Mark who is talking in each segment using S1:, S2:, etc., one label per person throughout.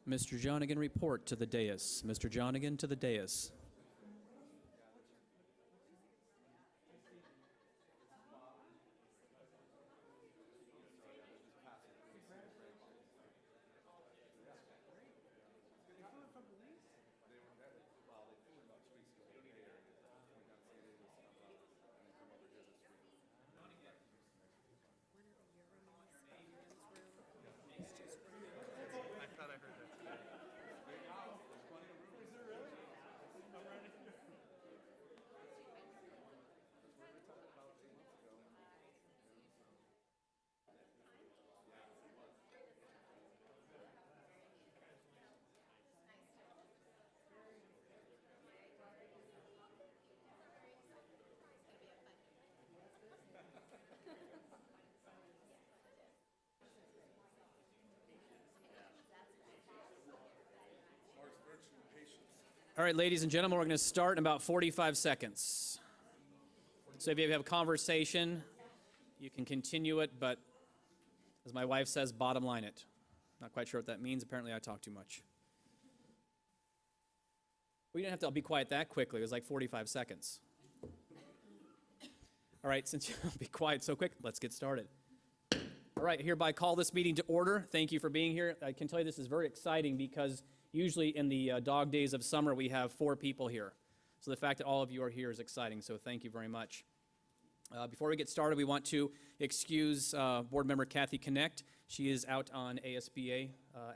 S1: Mr. Jonigan, report to the dais. Mr. Jonigan to the dais. All right, ladies and gentlemen, we're going to start in about 45 seconds. So if you have a conversation, you can continue it, but as my wife says, bottom line it. Not quite sure what that means. Apparently, I talk too much. We didn't have to be quiet that quickly. It was like 45 seconds. All right, since you'll be quiet so quick, let's get started. All right, hereby call this meeting to order. Thank you for being here. I can tell you this is very exciting because usually in the dog days of summer, we have 4 people here. So the fact that all of you are here is exciting, so thank you very much. Before we get started, we want to excuse Board Member Kathy Connect. She is out on ASBA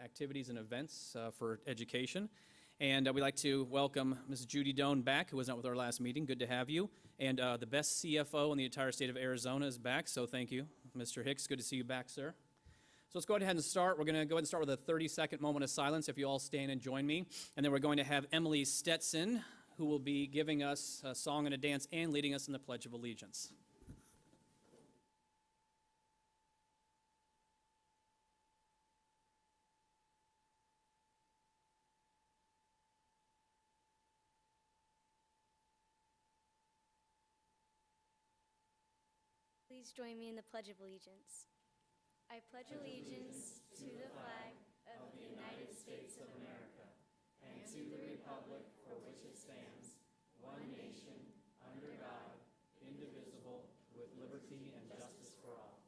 S1: activities and events for education. And we'd like to welcome Ms. Judy Doan back, who was not with our last meeting. Good to have you. And the best CFO in the entire state of Arizona is back, so thank you. Mr. Hicks, good to see you back, sir. So let's go ahead and start. We're going to go ahead and start with a 30-second moment of silence, if you all stand and join me. And then we're going to have Emily Stetson, who will be giving us a song and a dance and leading us in the Pledge of Allegiance.
S2: Please join me in the Pledge of Allegiance. I pledge allegiance to the flag of the United States of America and to the republic for which it stands, one nation, under God, indivisible, with liberty and justice for all.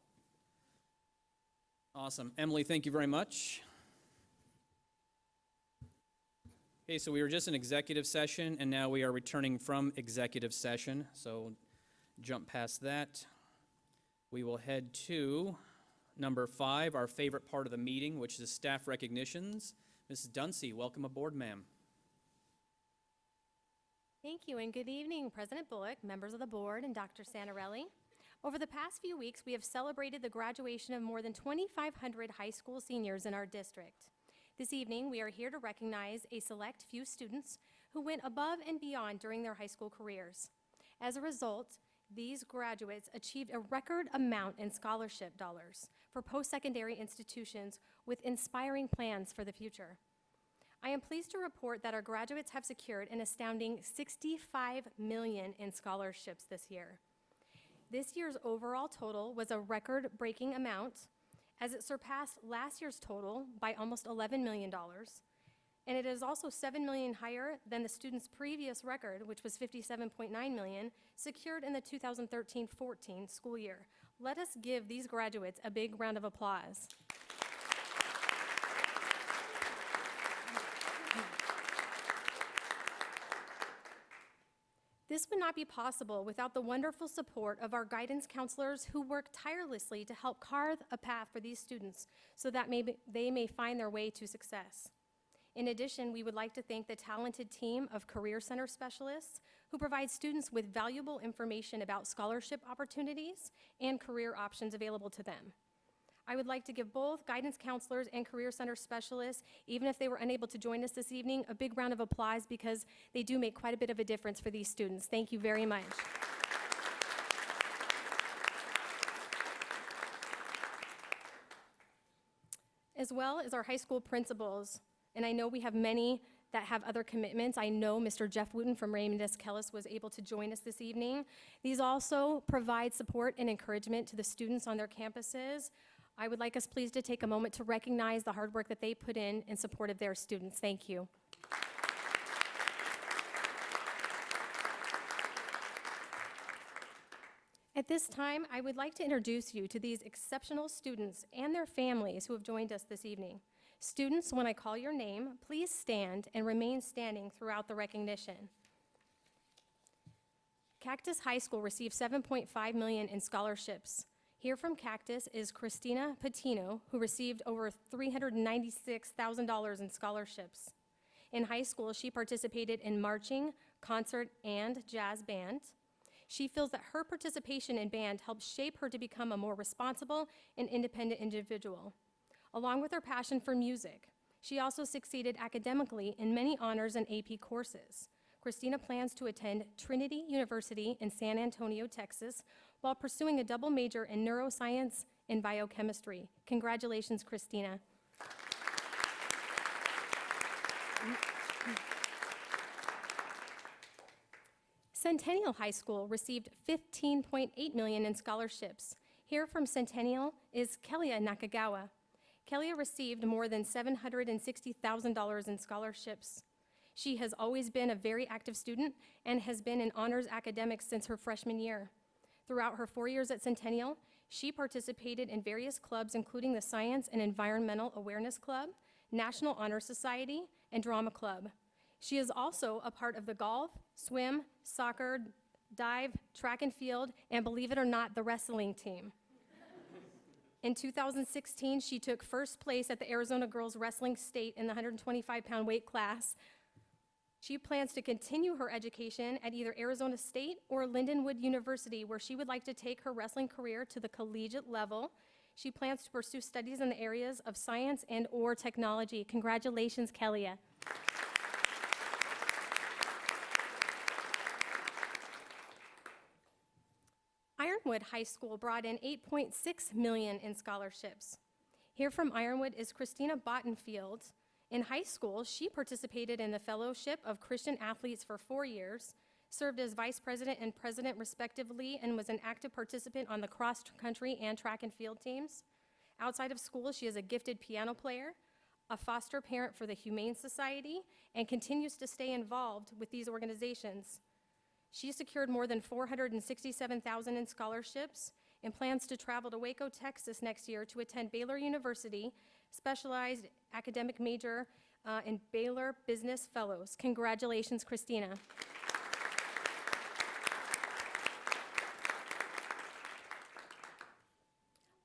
S1: Awesome. Emily, thank you very much. Okay, so we were just in executive session, and now we are returning from executive session. So jump past that. We will head to number 5, our favorite part of the meeting, which is staff recognitions. Mrs. Dunsey, welcome aboard, ma'am.
S3: Thank you, and good evening, President Bullock, members of the board, and Dr. Santarelli. Over the past few weeks, we have celebrated the graduation of more than 2,500 high school seniors in our district. This evening, we are here to recognize a select few students who went above and beyond during their high school careers. As a result, these graduates achieved a record amount in scholarship dollars for post-secondary institutions with inspiring plans for the future. I am pleased to report that our graduates have secured an astounding $65 million in scholarships this year. This year's overall total was a record-breaking amount, as it surpassed last year's total by almost $11 million. And it is also $7 million higher than the student's previous record, which was $57.9 million, secured in the 2013-14 school year. Let us give these graduates a big round of applause. This would not be possible without the wonderful support of our guidance counselors who work tirelessly to help carve a path for these students so that they may find their way to success. In addition, we would like to thank the talented team of Career Center specialists who provide students with valuable information about scholarship opportunities and career options available to them. I would like to give both guidance counselors and Career Center specialists, even if they were unable to join us this evening, a big round of applause because they do make quite a bit of a difference for these students. Thank you very much. As well as our high school principals. And I know we have many that have other commitments. I know Mr. Jeff Wooten from Raymond S. Kellis was able to join us this evening. These also provide support and encouragement to the students on their campuses. I would like us please to take a moment to recognize the hard work that they put in support of their students. Thank you. At this time, I would like to introduce you to these exceptional students and their families who have joined us this evening. Students, when I call your name, please stand and remain standing throughout the recognition. Cactus High School received $7.5 million in scholarships. Here from Cactus is Christina Patino, who received over $396,000 in scholarships. In high school, she participated in marching, concert, and jazz band. She feels that her participation in band helped shape her to become a more responsible and independent individual. Along with her passion for music, she also succeeded academically in many honors and AP courses. Christina plans to attend Trinity University in San Antonio, Texas, while pursuing a double major in neuroscience and biochemistry. Congratulations, Christina. Centennial High School received $15.8 million in scholarships. Here from Centennial is Kelia Nakagawa. Kelia received more than $760,000 in scholarships. She has always been a very active student and has been in honors academics since her freshman year. Throughout her 4 years at Centennial, she participated in various clubs, including the Science and Environmental Awareness Club, National Honor Society, and Drama Club. She is also a part of the golf, swim, soccer, dive, track and field, and believe it or not, the wrestling team. In 2016, she took first place at the Arizona Girls Wrestling State in the 125-pound weight class. She plans to continue her education at either Arizona State or Lindenwood University, where she would like to take her wrestling career to the collegiate level. She plans to pursue studies in the areas of science and/or technology. Congratulations, Kelia. Ironwood High School brought in $8.6 million in scholarships. Here from Ironwood is Christina Bottenfield. In high school, she participated in the Fellowship of Christian Athletes for 4 years, served as vice president and president respectively, and was an active participant on the cross-country and track and field teams. Outside of school, she is a gifted piano player, a foster parent for the Humane Society, and continues to stay involved with these organizations. She secured more than $467,000 in scholarships and plans to travel to Waco, Texas next year to attend Baylor University, specialized academic major in Baylor Business Fellows. Congratulations, Christina.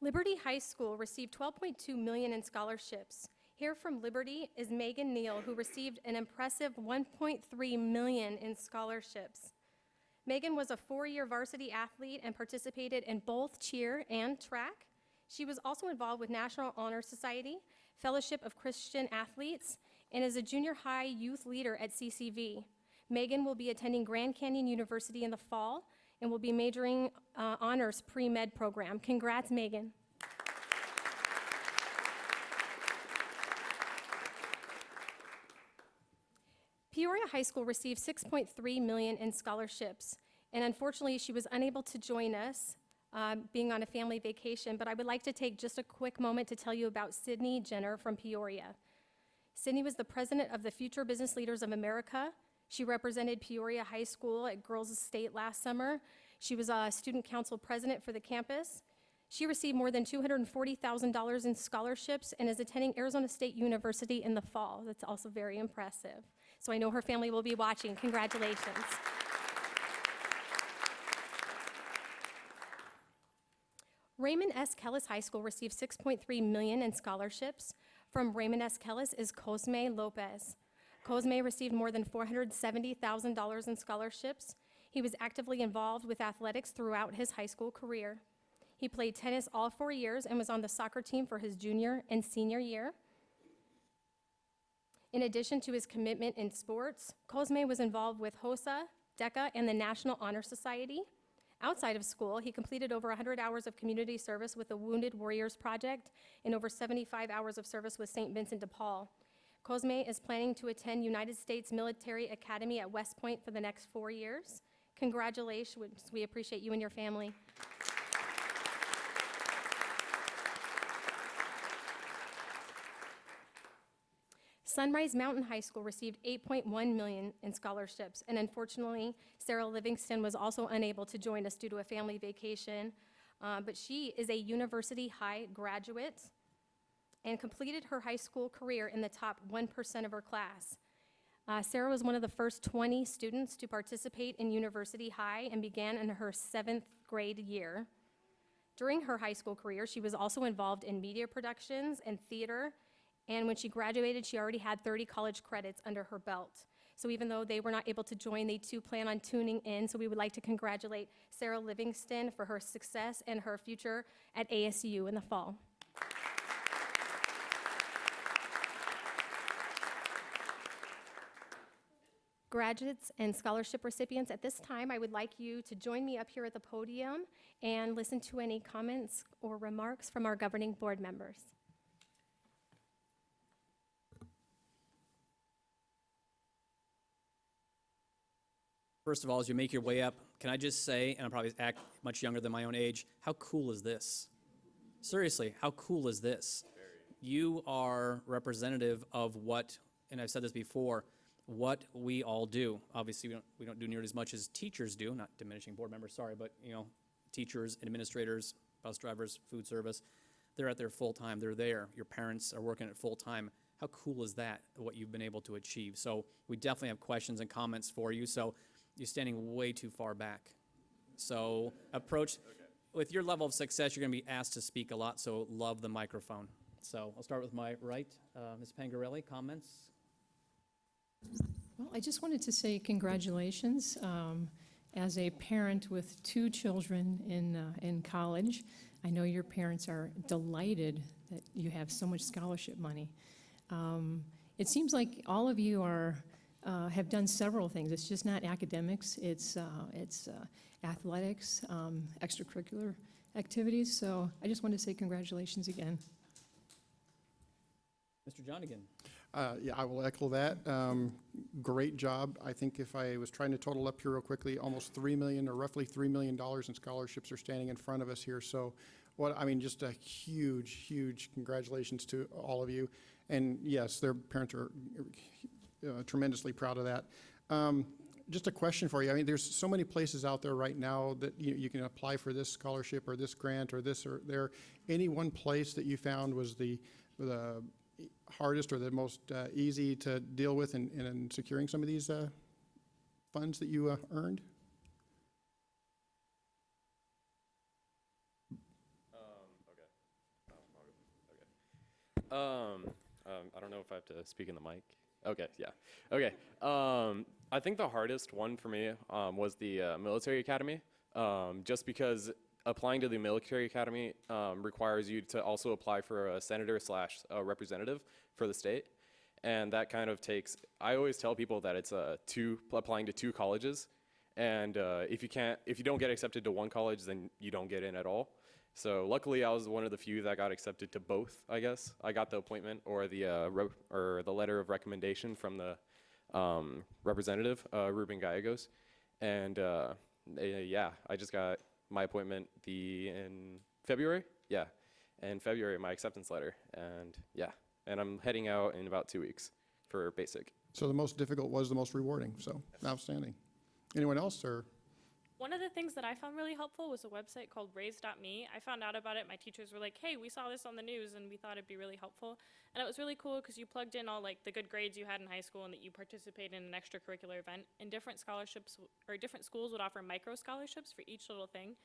S3: Liberty High School received $12.2 million in scholarships. Here from Liberty is Megan Neal, who received an impressive $1.3 million in scholarships. Megan was a 4-year varsity athlete and participated in both cheer and track. She was also involved with National Honor Society, Fellowship of Christian Athletes, and is a junior high youth leader at CCV. Megan will be attending Grand Canyon University in the fall and will be majoring honors pre-med program. Congrats, Megan. Peoria High School received $6.3 million in scholarships, and unfortunately, she was unable to join us, being on a family vacation, but I would like to take just a quick moment to tell you about Sydney Jenner from Peoria. Sydney was the president of the Future Business Leaders of America. She represented Peoria High School at Girls State last summer. She was a student council president for the campus. She received more than $240,000 in scholarships and is attending Arizona State University in the fall. That's also very impressive. So I know her family will be watching. Congratulations. Raymond S. Kellis High School received $6.3 million in scholarships. From Raymond S. Kellis is Cosme Lopez. Cosme received more than $470,000 in scholarships. He was actively involved with athletics throughout his high school career. He played tennis all 4 years and was on the soccer team for his junior and senior year. In addition to his commitment in sports, Cosme was involved with HOSA, DECA, and the National Honor Society. Outside of school, he completed over 100 hours of community service with the Wounded Warriors Project and over 75 hours of service with St. Vincent de Paul. Cosme is planning to attend United States Military Academy at West Point for the next 4 years. Congratulations, we appreciate you and your family. Sunrise Mountain High School received $8.1 million in scholarships, and unfortunately, Sarah Livingston was also unable to join us due to a family vacation, but she is a University High graduate and completed her high school career in the top 1% of her class. Sarah was one of the first 20 students to participate in University High and began in her 7th grade year. During her high school career, she was also involved in media productions and theater, and when she graduated, she already had 30 college credits under her belt. So even though they were not able to join, they too plan on tuning in. So we would like to congratulate Sarah Livingston for her success and her future at ASU in the fall. Graduates and scholarship recipients, at this time, I would like you to join me up here at the podium and listen to any comments or remarks from our governing board members.
S1: First of all, as you make your way up, can I just say, and I probably act much younger than my own age, how cool is this? Seriously, how cool is this? You are representative of what, and I've said this before, what we all do. Obviously, we don't do nearly as much as teachers do, not diminishing board members, sorry, but teachers, administrators, bus drivers, food service, they're at their full time, they're there. Your parents are working at full time. How cool is that, what you've been able to achieve? So we definitely have questions and comments for you. So you're standing way too far back. So approach, with your level of success, you're gonna be asked to speak a lot, so love the microphone. So I'll start with my right. Ms. Pangarelli, comments?
S4: Well, I just wanted to say congratulations. As a parent with 2 children in college, I know your parents are delighted that you have so much scholarship money. It seems like all of you have done several things. It's just not academics. It's athletics, extracurricular activities. So I just wanted to say congratulations again.
S1: Mr. Johnigan.
S5: Yeah, I will echo that. Great job. I think if I was trying to total up here real quickly, almost $3 million or roughly $3 million in scholarships are standing in front of us here. So just a huge, huge congratulations to all of you. And yes, their parents are tremendously proud of that. Just a question for you. I mean, there's so many places out there right now that you can apply for this scholarship or this grant or this or there. Any one place that you found was the hardest or the most easy to deal with in securing some of these funds that you earned?
S6: I don't know if I have to speak in the mic. Okay, yeah. Okay. I think the hardest one for me was the military academy, just because applying to the military academy requires you to also apply for a senator / representative for the state. And that kind of takes, I always tell people that it's applying to 2 colleges. And if you don't get accepted to one college, then you don't get in at all. So luckily I was one of the few that got accepted to both, I guess. I got the appointment or the letter of recommendation from the representative, Ruben Gallegos. And yeah, I just got my appointment in February. Yeah, in February, my acceptance letter. And yeah, and I'm heading out in about 2 weeks for basic.
S5: So the most difficult was the most rewarding, so outstanding. Anyone else, or?
S7: One of the things that I found really helpful was a website called raise.me. I found out about it. My teachers were like, hey, we saw this on the news and we thought it'd be really helpful. And it was really cool because you plugged in all like the good grades you had in high school and that you participated in an extracurricular event. And different scholarships or different schools would offer micro scholarships for each little thing.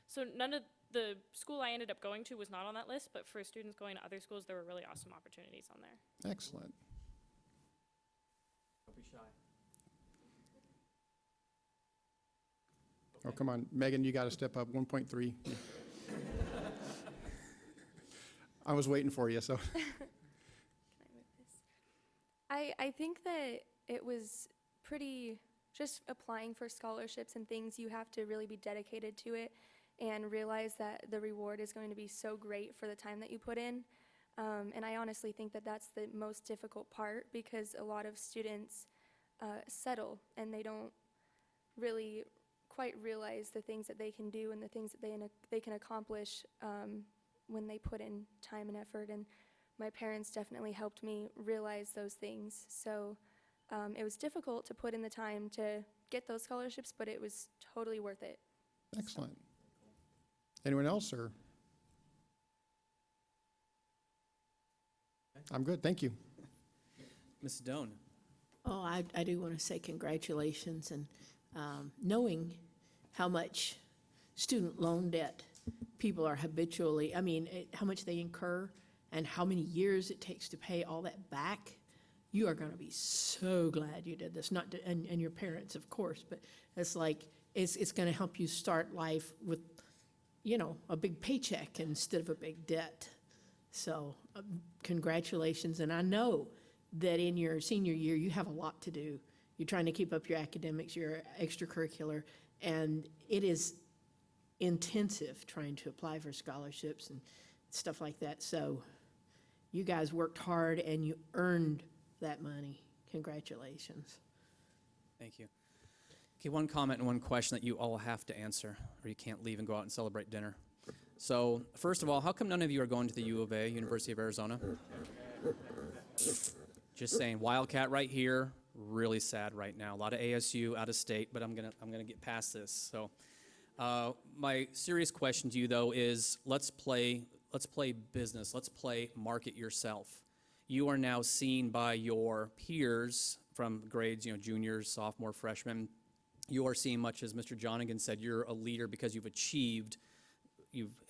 S7: So none of the school I ended up going to was not on that list, but for students going to other schools, there were really awesome opportunities on there.
S5: Excellent.
S1: Don't be shy.
S5: Oh, come on, Megan, you got to step up, 1.3. I was waiting for you, so.
S8: Can I move this? I think that it was pretty, just applying for scholarships and things, you have to really be dedicated to it and realize that the reward is going to be so great for the time that you put in. And I honestly think that that's the most difficult part because a lot of students settle and they don't really quite realize the things that they can do and the things that they can accomplish when they put in time and effort. And my parents definitely helped me realize those things. So it was difficult to put in the time to get those scholarships, but it was totally worth it.
S5: Excellent. Anyone else, or? I'm good, thank you.
S1: Mrs. Doan?
S9: Oh, I do want to say congratulations, and knowing how much student loan debt people are habitually, how much they incur and how many years it takes to pay all that back, you are going to be so glad you did this, not to, and your parents, of course, but it's like, it's going to help you start life with, a big paycheck instead of a big debt. So congratulations, and I know that in your senior year, you have a lot to do. You're trying to keep up your academics, your extracurricular, and it is intensive trying to apply for scholarships and stuff like that. So you guys worked hard and you earned that money. Congratulations.
S1: Thank you. Okay, one comment and one question that you all have to answer, or you can't leave and go out and celebrate dinner. So, first of all, how come none of you are going to the U of A, University of Arizona? Just saying, Wildcat right here, really sad right now. A lot of ASU out of state, but I'm gonna get past this. So, my serious question to you though is, let's play business. Let's play market yourself. You are now seen by your peers from grades, juniors, sophomore, freshmen. You are seen, much as Mr. Jonigan said, you're a leader because you've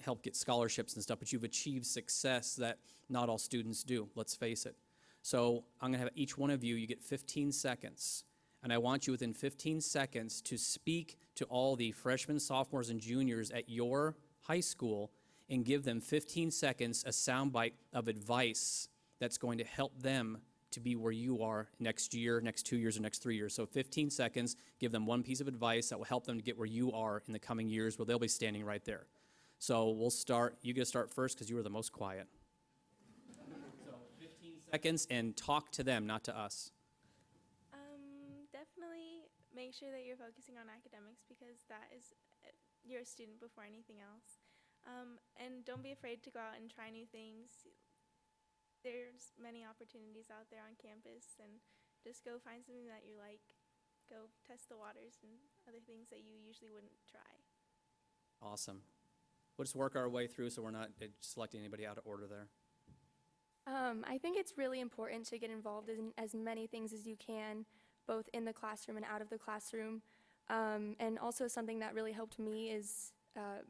S1: helped get scholarships and stuff, but you've achieved success that not all students do, let's face it. So I'm gonna have each one of you, you get 15 seconds, and I want you within 15 seconds to speak to all the freshmen, sophomores, and juniors at your high school and give them 15 seconds, a soundbite of advice that's going to help them to be where you are next year, next 2 years, or next 3 years. So 15 seconds, give them one piece of advice that will help them to get where you are in the coming years, where they'll be standing right there. So we'll start, you get to start first because you were the most quiet. So 15 seconds, and talk to them, not to us.
S10: Definitely make sure that you're focusing on academics, because that is, you're a student before anything else. And don't be afraid to go out and try new things. There's many opportunities out there on campus, and just go find something that you like. Go test the waters and other things that you usually wouldn't try.
S1: Awesome. We'll just work our way through so we're not selecting anybody out of order there.
S8: I think it's really important to get involved in as many things as you can, both in the classroom and out of the classroom. And also something that really helped me is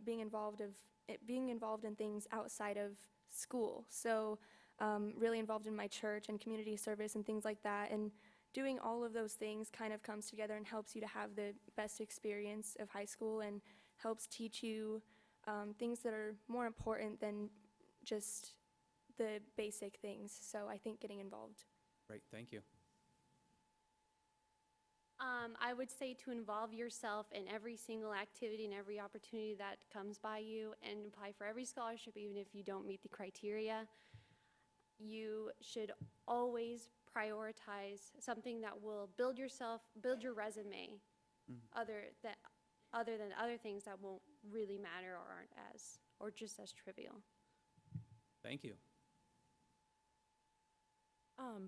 S8: being involved in things outside of school. So really involved in my church and community service and things like that. And doing all of those things kind of comes together and helps you to have the best experience of high school, and helps teach you things that are more important than just the basic things. So I think getting involved.
S1: Great, thank you.
S3: I would say to involve yourself in every single activity and every opportunity that comes by you, and apply for every scholarship, even if you don't meet the criteria. You should always prioritize something that will build your resume, other than other things that won't really matter or aren't or just as trivial.
S1: Thank you.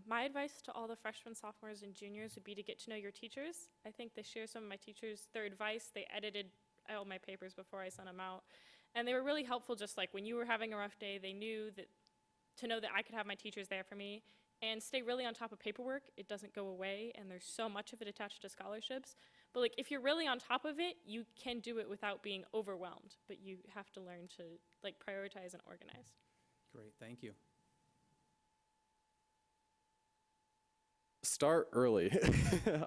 S7: My advice to all the freshmen, sophomores, and juniors would be to get to know your teachers. I think this year some of my teachers, their advice, they edited all my papers before I sent them out. And they were really helpful, just like when you were having a rough day, they knew that to know that I could have my teachers there for me. And stay really on top of paperwork. It doesn't go away, and there's so much of it attached to scholarships. But like, if you're really on top of it, you can do it without being overwhelmed. But you have to learn to like prioritize and organize.
S1: Great, thank you.
S6: Start early.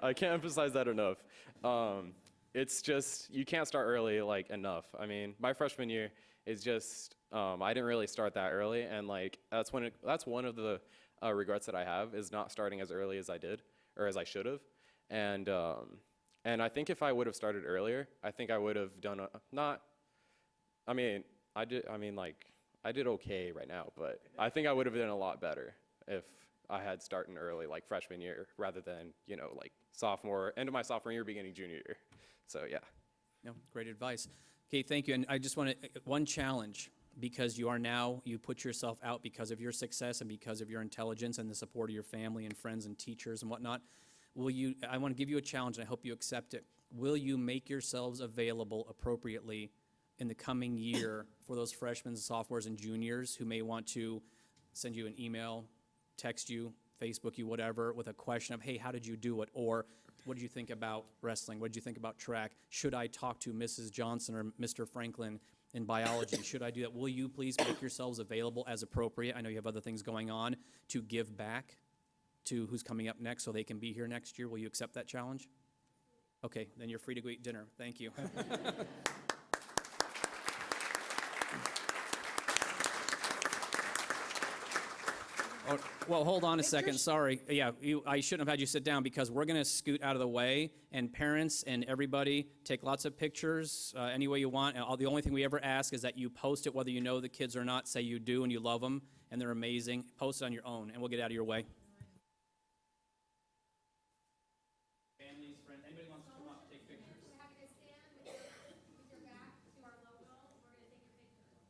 S6: I can't emphasize that enough. It's just, you can't start early like enough. I mean, my freshman year is just, I didn't really start that early, and like that's one of the regrets that I have, is not starting as early as I did, or as I should have. And I think if I would have started earlier, I think I would have done I did okay right now, but I think I would have done a lot better if I had started early, like freshman year, rather than, like end of my sophomore year, beginning junior year. So yeah.
S1: No, great advice. Okay, thank you. And I just want one challenge. because you put yourself out because of your success and because of your intelligence and the support of your family and friends and teachers and whatnot. I want to give you a challenge, and I hope you accept it. Will you make yourselves available appropriately in the coming year for those freshmen, sophomores, and juniors who may want to send you an email, text you, Facebook you, whatever, with a question of, hey, how did you do it? Or what did you think about wrestling? What did you think about track? Should I talk to Mrs. Johnson or Mr. Franklin in biology? Should I do that? Will you please make yourselves available as appropriate? I know you have other things going on to give back to who's coming up next so they can be here next year. Will you accept that challenge? Okay, then you're free to go eat dinner. Thank you. Oh, well, hold on a second, sorry. Yeah, I shouldn't have had you sit down because we're going to scoot out of the way, and parents and everybody take lots of pictures any way you want. And the only thing we ever ask is that you post it whether you know the kids or not. Say you do and you love them and they're amazing. Post it on your own, and we'll get out of your way. Families, friends, anybody wants to come up, take pictures.
S3: We're happy to stand with your back to our logo. We're going to take your picture.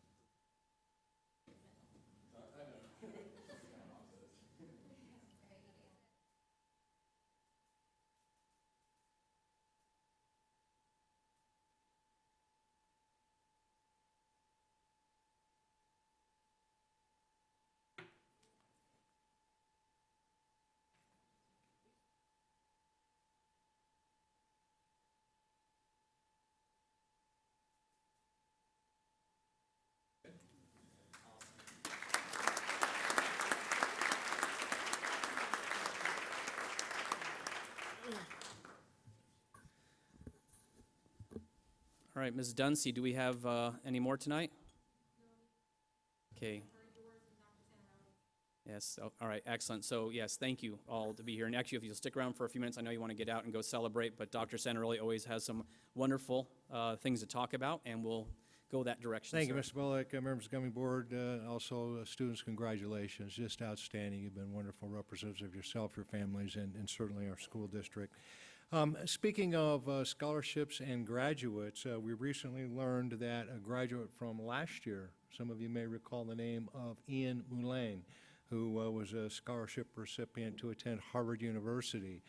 S1: All right, Ms. Dunsey, do we have any more tonight? Okay. Yes, all right, excellent. So yes, thank you all to be here. And actually, if you'll stick around for a few minutes, I know you want to get out and go celebrate, but Dr. Santarelli always has some wonderful things to talk about, and we'll go that direction.
S11: Thank you,
S1: sir.
S11: Mr. Bullock, members of the governing board, also students, congratulations, just outstanding. You've been wonderful representatives of yourself, your families, and certainly our school district. Speaking of scholarships and graduates, we recently learned that a graduate from last year, some of you may recall the name of Ian Moulin, who was a scholarship recipient to attend Harvard University.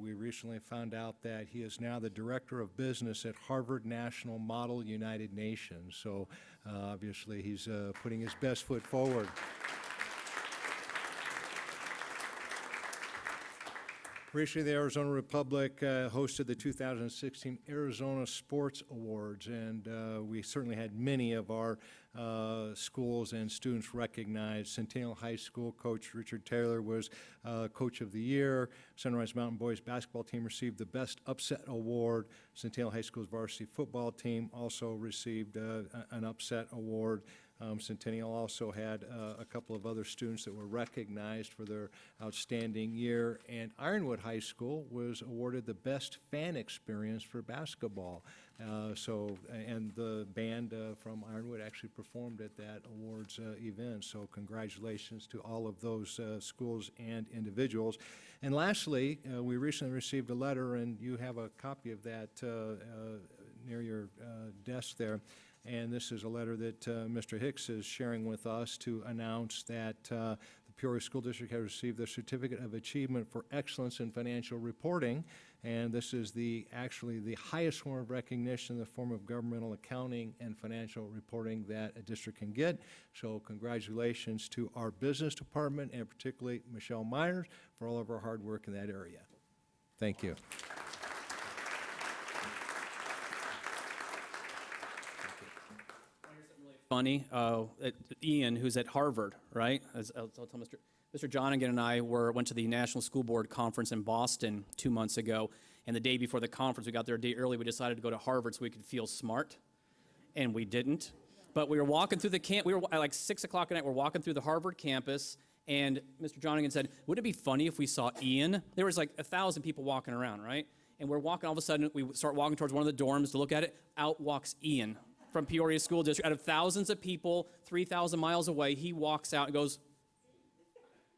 S11: We recently found out that he is now the Director of Business at Harvard National Model United Nations. So obviously he's putting his best foot forward. Recently, the Arizona Republic hosted the 2016 Arizona Sports Awards, and we certainly had many of our schools and students recognized. Centennial High School coach Richard Taylor was Coach of the Year. Sunrise Mountain Boys basketball team received the Best Upset Award. Centennial High School's varsity football team also received an Upset Award. Centennial also had a couple of other students that were recognized for their outstanding year, and Ironwood High School was awarded the Best Fan Experience for basketball. And the band from Ironwood actually performed at that awards event, so congratulations to all of those schools and individuals. And lastly, we recently received a letter, and you have a copy of that near your desk there. And this is a letter that Mr. Hicks is sharing with us to announce that the Peoria School District has received the Certificate of Achievement for Excellence in Financial Reporting. And this is actually the highest form of recognition in the form of governmental accounting and financial reporting that a district can get. So congratulations to our business department, and particularly Michelle Myers, for all of our hard work in that area. Thank you.
S1: Funny, Ian, who's at Harvard, right? I'll tell Mr. Johnigan and I went to the National School Board Conference in Boston 2 months ago, and the day before the conference, we got there a day early, we decided to go to Harvard so we could feel smart, and we didn't. But we were walking through we were at like 6 o'clock at night, we're walking through the Harvard campus, and Mr. Johnigan said, would it be funny if we saw Ian? There was like 1,000 people walking around, right? And we're walking, all of a sudden, we start walking towards one of the dorms to look at it, out walks Ian from Peoria School District. Out of thousands of people, 3,000 miles away, he walks out and goes,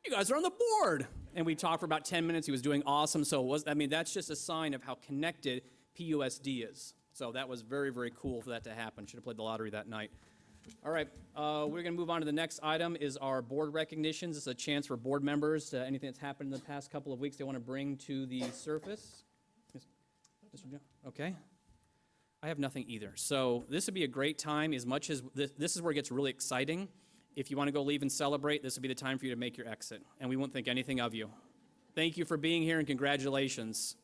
S1: you guys are on the board. And we talked for about 10 minutes. He was doing awesome. So that's just a sign of how connected PUSD is. So that was very, very cool for that to happen. Should have played the lottery that night. All right, we're going to move on to the next item is our board recognitions. It's a chance for board members, anything that's happened in the past couple of weeks they want to bring to the surface. Yes, Mr. Jones? Okay. I have nothing either. So this would be a great time, as much as this is where it gets really exciting. If you want to go leave and celebrate, this would be the time for you to make your exit, and we won't think anything of you. Thank you for being here, and congratulations.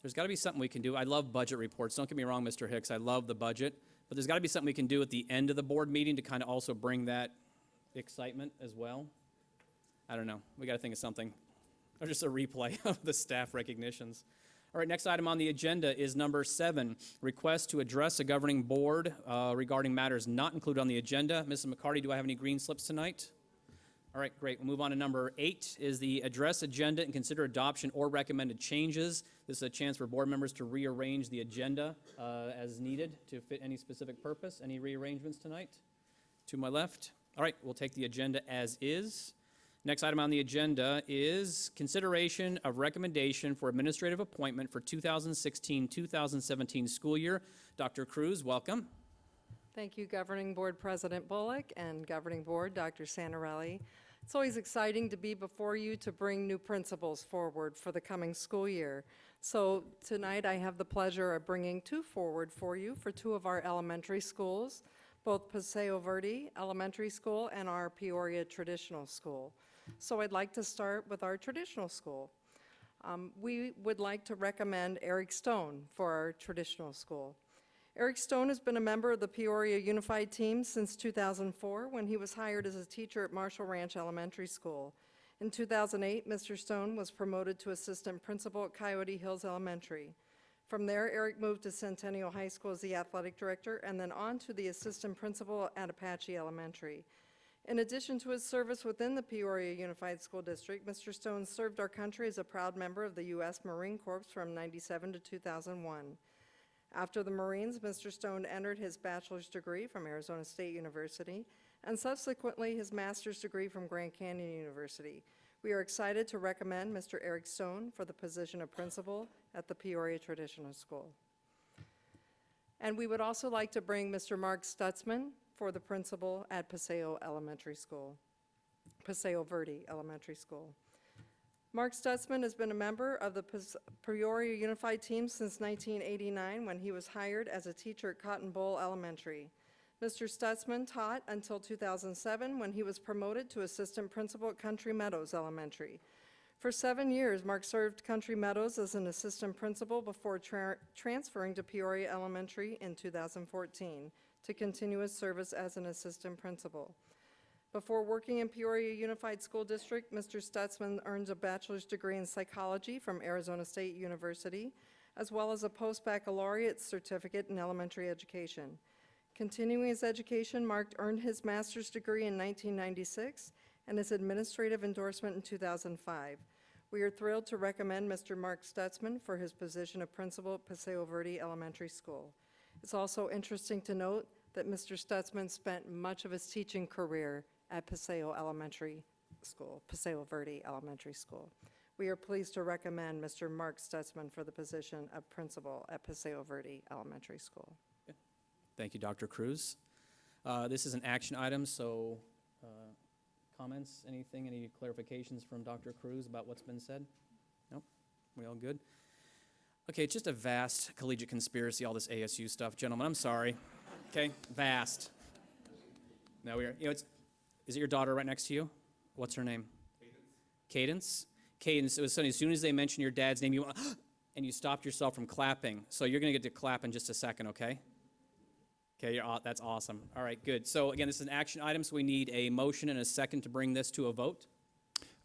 S1: There's got to be something we can do. I love budget reports. Don't get me wrong, Mr. Hicks, I love the budget. But there's got to be something we can do at the end of the board meeting to kind of also bring that excitement as well. I don't know. We got to think of something. Or just a replay of the staff recognitions. All right, next item on the agenda is number 7, request to address a governing board regarding matters not included on the agenda. Mrs. McCarty, do I have any green slips tonight? All right, great. We'll move on to number 8 is the address agenda and consider adoption or recommended changes. This is a chance for board members to rearrange the agenda as needed to fit any specific purpose. Any rearrangements tonight? To my left. All right, we'll take the agenda as is. Next item on the agenda is consideration of recommendation for administrative appointment for 2016-2017 school year. Dr. Cruz, welcome.
S12: Thank you, Governing Board President Bullock and Governing Board Dr. Santarelli. It's always exciting to be before you to bring new principles forward for the coming school year. So tonight I have the pleasure of bringing 2 forward for you for 2 of our elementary schools, both Paseo Verde Elementary School and our Peoria Traditional School. So I'd like to start with our traditional school. We would like to recommend Eric Stone for our traditional school. Eric Stone has been a member of the Peoria Unified Team since 2004 when he was hired as a teacher at Marshall Ranch Elementary School. In 2008, Mr. Stone was promoted to assistant principal at Coyote Hills Elementary. From there, Eric moved to Centennial High School as the athletic director and then on to the assistant principal at Apache Elementary. In addition to his service within the Peoria Unified School District, Mr. Stone served our country as a proud member of the U.S. Marine Corps from 1997 to 2001. After the Marines, Mr. Stone entered his bachelor's degree from Arizona State University and subsequently his master's degree from Grand Canyon University. We are excited to recommend Mr. Eric Stone for the position of principal at the Peoria Traditional School. And we would also like to bring Mr. Mark Stutzman for the principal at Paseo Elementary School, Paseo Verde Elementary School. Mark Stutzman has been a member of the Peoria Unified Team since 1989 when he was hired as a teacher at Cotton Bowl Elementary. Mr. Stutzman taught until 2007 when he was promoted to assistant principal at Country Meadows Elementary. For 7 years, Mark served Country Meadows as an assistant principal before transferring to Peoria Elementary in 2014 to continue his service as an assistant principal. Before working in Peoria Unified School District, Mr. Stutzman earned a bachelor's degree in psychology from Arizona State University, as well as a post-baccalaureate certificate in elementary education. Continuing his education, Mark earned his master's degree in 1996 and his administrative endorsement in 2005. We are thrilled to recommend Mr. Mark Stutzman for his position of principal at Paseo Verde Elementary School. It's also interesting to note that Mr. Stutzman spent much of his teaching career at Paseo Elementary School, Paseo Verde Elementary School. We are pleased to recommend Mr. Mark Stutzman for the position of principal at Paseo Verde Elementary School.
S1: Thank you, Dr. Cruz. This is an action item, so comments, anything, any clarifications from Dr. Cruz about what's been said? Nope, we all good? Okay, it's just a vast collegiate conspiracy, all this ASU stuff. Gentlemen, I'm sorry. Okay, vast. Now we are, is it your daughter right next to you? What's her name? Cadence. Cadence, it was funny, as soon as they mentioned your dad's name, you went, and you stopped yourself from clapping. So you're going to get to clap in just a second, okay? Okay, that's awesome. All right, good. So again, this is an action item, so we need a motion and a second to bring this to a vote.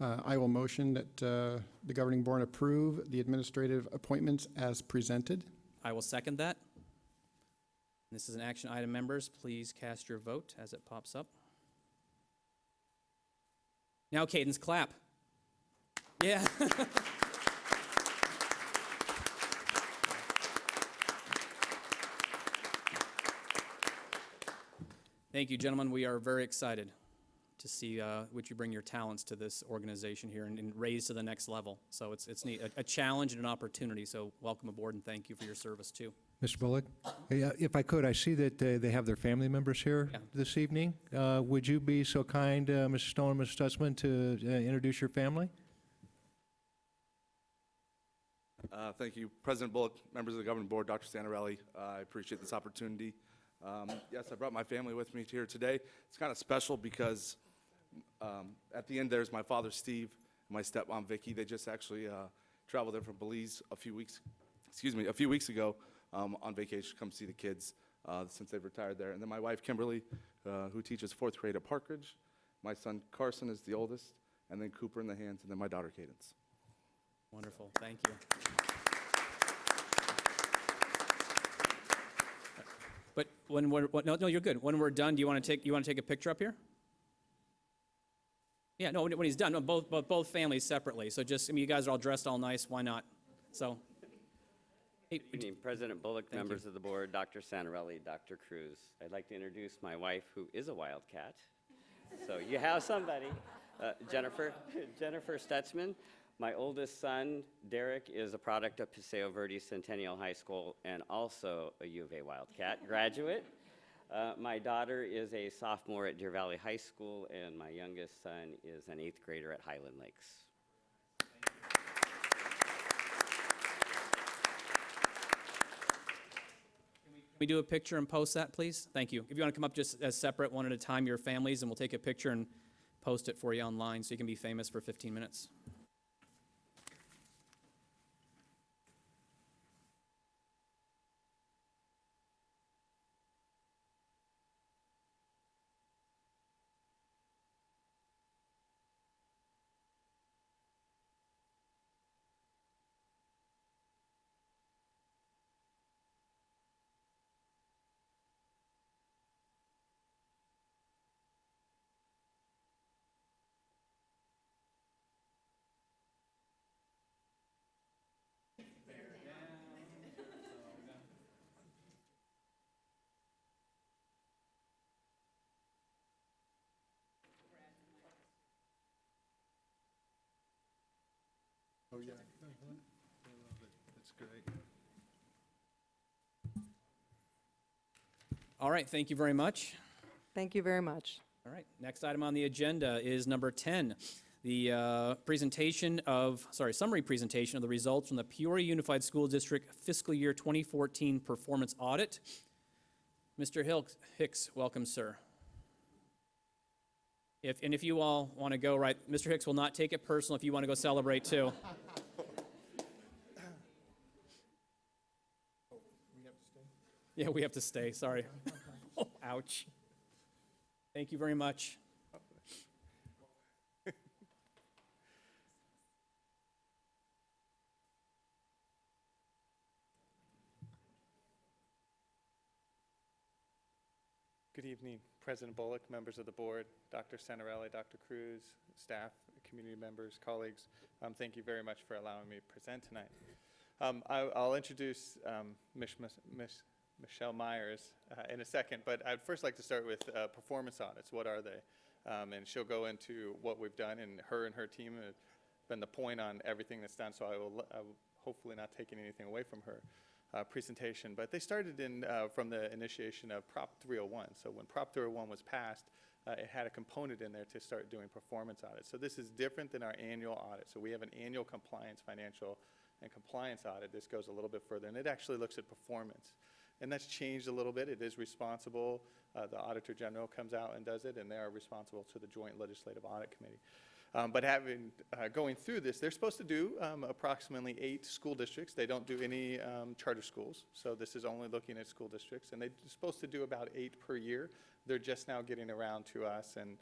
S5: I will motion that the governing board approve the administrative appointments as presented.
S1: I will second that. This is an action item, members. Please cast your vote as it pops up. Now, Cadence, clap. Yeah. Thank you, gentlemen. We are very excited. to see would you bring your talents to this organization here and raise to the next level. So it's neat, a challenge and an opportunity. So welcome aboard and thank you for your service too.
S11: Mr. Bullock, hey, if I could, I see that they have their family members here
S1: Yeah.
S11: this evening. Would you be so kind, Mr. Stone and Mr. Stutzman, to introduce your family?
S13: Thank you, President Bullock, members of the governing board, Dr. Santarelli. I appreciate this opportunity. Yes, I brought my family with me here today. It's kind of special because at the end there's my father, Steve, and my stepmom, Vicky. They just actually traveled in from Belize a few weeks ago on vacation to come see the kids since they've retired there. And then my wife, Kimberly, who teaches 4th grade at Parkridge. My son, Carson, is the oldest, and then Cooper in the hands, and then my daughter, Cadence.
S1: Wonderful, thank you. But when we're, no, you're good. When we're done, do you want to take a picture up here? Yeah, no, when he's done, no, both families separately. So just, I mean, you guys are all dressed all nice, why not? So. Hey,
S14: Good evening, President Bullock, members of the board, Dr. Santarelli, Dr. Cruz. I'd like to introduce my wife, who is a wildcat. So you have somebody, Jennifer Stutzman. My oldest son, Derek, is a product of Paseo Verde Centennial High School and also a U of A Wildcat graduate. My daughter is a sophomore at Deer Valley High School, and my youngest son is an 8th grader at Highland Lakes.
S1: Can we do a picture and post that, please? Thank you. If you want to come up just as separate, one at a time, your families, and we'll take a picture and post it for you online so you can be famous for 15 minutes.
S11: Oh, yeah. I love it. That's great.
S1: All right, thank you very much.
S12: Thank you very much.
S1: All right, next item on the agenda is number 10, the summary presentation of the results from the Peoria Unified School District fiscal year 2014 performance audit. Mr. Hicks, welcome, sir. If you all want to go, right, Mr. Hicks will not take it personal if you want to go celebrate too. Yeah, we have to stay, sorry. Oh, ouch. Thank you very much.
S15: Good evening, President Bullock, members of the board, Dr. Santarelli, Dr. Cruz, staff, community members, colleagues. Thank you very much for allowing me to present tonight. I'll introduce Michelle Myers in a second, but I'd first like to start with performance audits. What are they? And she'll go into what we've done, and her team have been the point on everything that's done, so I will hopefully not taking anything away from her presentation. But they started from the initiation of Prop 301. So when Prop 301 was passed, it had a component in there to start doing performance audits. So this is different than our annual audit. So we have an annual compliance, financial, and compliance audit. This goes a little bit further, and it actually looks at performance. And that's changed a little bit. It is responsible. The Auditor General comes out and does it, and they are responsible to the Joint Legislative Audit Committee. But going through this, they're supposed to do approximately 8 school districts. They don't do any charter schools, so this is only looking at school districts. And they're supposed to do about 8 per year. They're just now getting around to us, and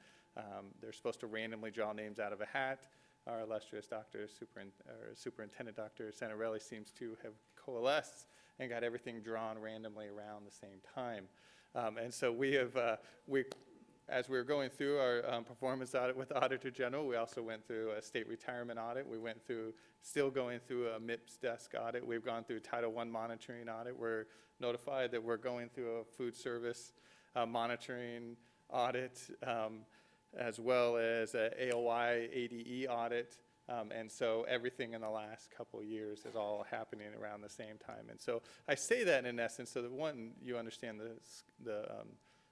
S15: they're supposed to randomly draw names out of a hat. Our illustrious Superintendent Dr. Santarelli seems to have coalesced and got everything drawn randomly around the same time. And so as we were going through our performance audit with the Auditor General, we also went through a state retirement audit. We went through, still going through a MIPS desk audit. We've gone through Title I monitoring audit. We're notified that we're going through a food service monitoring audit. as well as a AOI ADE audit. And so everything in the last couple of years is all happening around the same time. And so I say that in essence so that, one, you understand the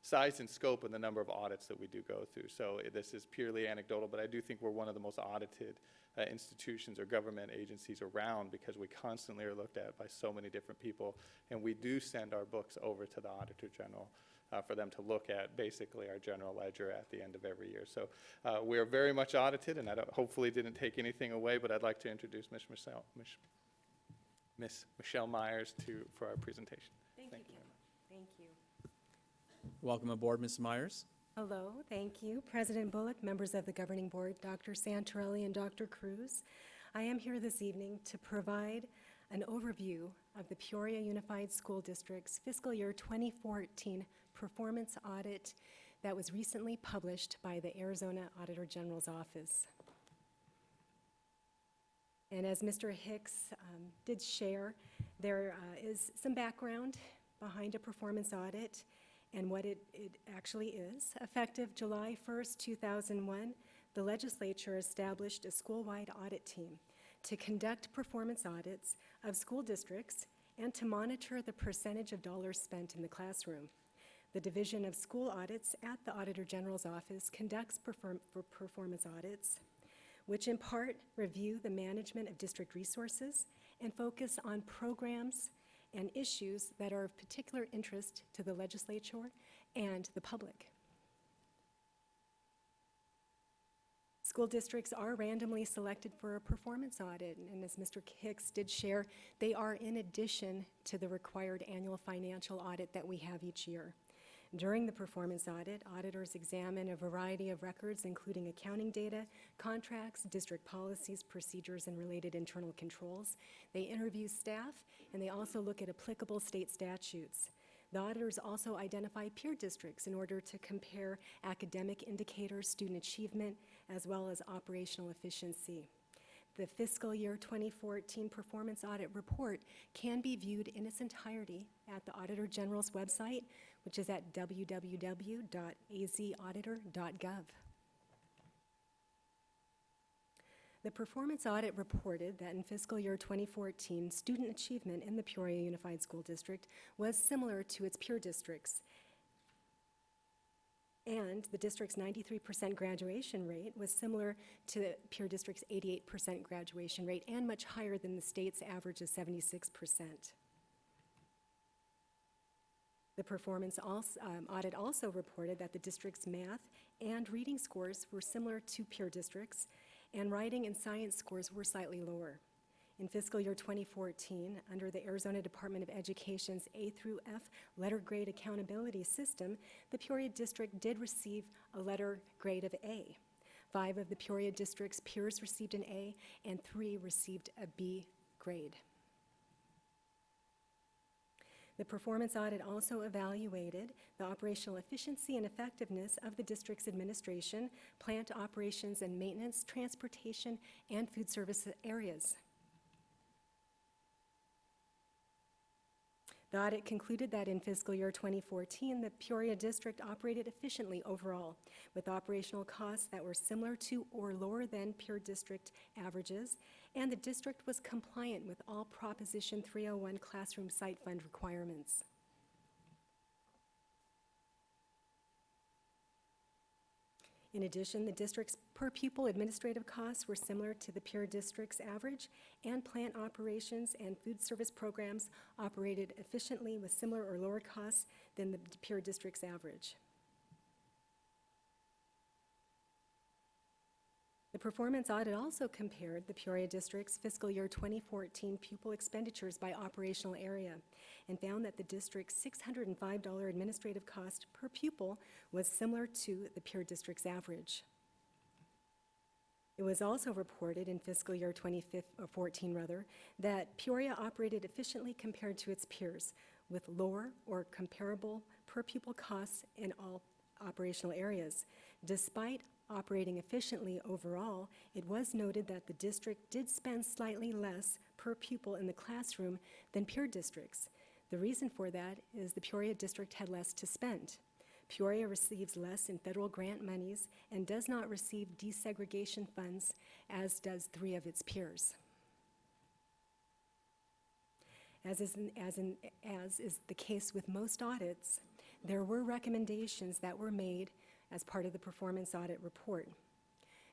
S15: size and scope and the number of audits that we do go through. So this is purely anecdotal, but I do think we're one of the most audited institutions or government agencies around, because we constantly are looked at by so many different people. And we do send our books over to the Auditor General for them to look at basically our general ledger at the end of every year. So we are very much audited, and I hopefully didn't take anything away, but I'd like to introduce Ms. Michelle Myers for our presentation.
S16: Thank you. Thank you.
S1: Welcome aboard, Ms. Myers.
S16: Hello, thank you. President Bullock, members of the Governing Board, Dr. Santorelli and Dr. Cruz. I am here this evening to provide an overview of the Peoria Unified School District's fiscal year 2014 performance audit that was recently published by the Arizona Auditor General's Office. And as Mr. Hicks did share, there is some background behind a performance audit and what it actually is. Effective July 1st, 2001, the legislature established a school-wide audit team to conduct performance audits of school districts and to monitor the percentage of dollars spent in the classroom. The Division of School Audits at the Auditor General's Office conducts performance audits, which in part review the management of district resources and focus on programs and issues that are of particular interest to the legislature and the public. School districts are randomly selected for a performance audit, and as Mr. Hicks did share, they are in addition to the required annual financial audit that we have each year. During the performance audit, auditors examine a variety of records, including accounting data, contracts, district policies, procedures, and related internal controls. They interview staff, and they also look at applicable state statutes. The auditors also identify peer districts in order to compare academic indicators, student achievement, as well as operational efficiency. The fiscal year 2014 performance audit report can be viewed in its entirety at the Auditor General's website, which is at www.azauditor.gov. The performance audit reported that in fiscal year 2014, student achievement in the Peoria Unified School District was similar to its peer districts, and the district's 93% graduation rate was similar to the peer district's 88% graduation rate and much higher than the state's average of 76%. The performance audit also reported that the district's math and reading scores were similar to peer districts, and writing and science scores were slightly lower. In fiscal year 2014, under the Arizona Department of Education's A through F letter grade accountability system, the Peoria district did receive a letter grade of A. 5 of the Peoria district's peers received an A, and 3 received a B grade. The performance audit also evaluated the operational efficiency and effectiveness of the district's administration, plant operations and maintenance, transportation, and food service areas. The audit concluded that in fiscal year 2014, the Peoria district operated efficiently overall, with operational costs that were similar to or lower than peer district averages, and the district was compliant with all Proposition 301 classroom site fund requirements. In addition, the district's per pupil administrative costs were similar to the peer district's average, and plant operations and food service programs operated efficiently with similar or lower costs than the peer district's average. The performance audit also compared the Peoria district's fiscal year 2014 pupil expenditures by operational area and found that the district's $605 administrative cost per pupil was similar to the peer district's average. It was also reported in fiscal year 2014 that Peoria operated efficiently compared to its peers, with lower or comparable per pupil costs in all operational areas. Despite operating efficiently overall, it was noted that the district did spend slightly less per pupil in the classroom than peer districts. The reason for that is the Peoria district had less to spend. Peoria receives less in federal grant monies and does not receive desegregation funds, as does 3 of its peers. As is the case with most audits, there were recommendations that were made as part of the performance audit report.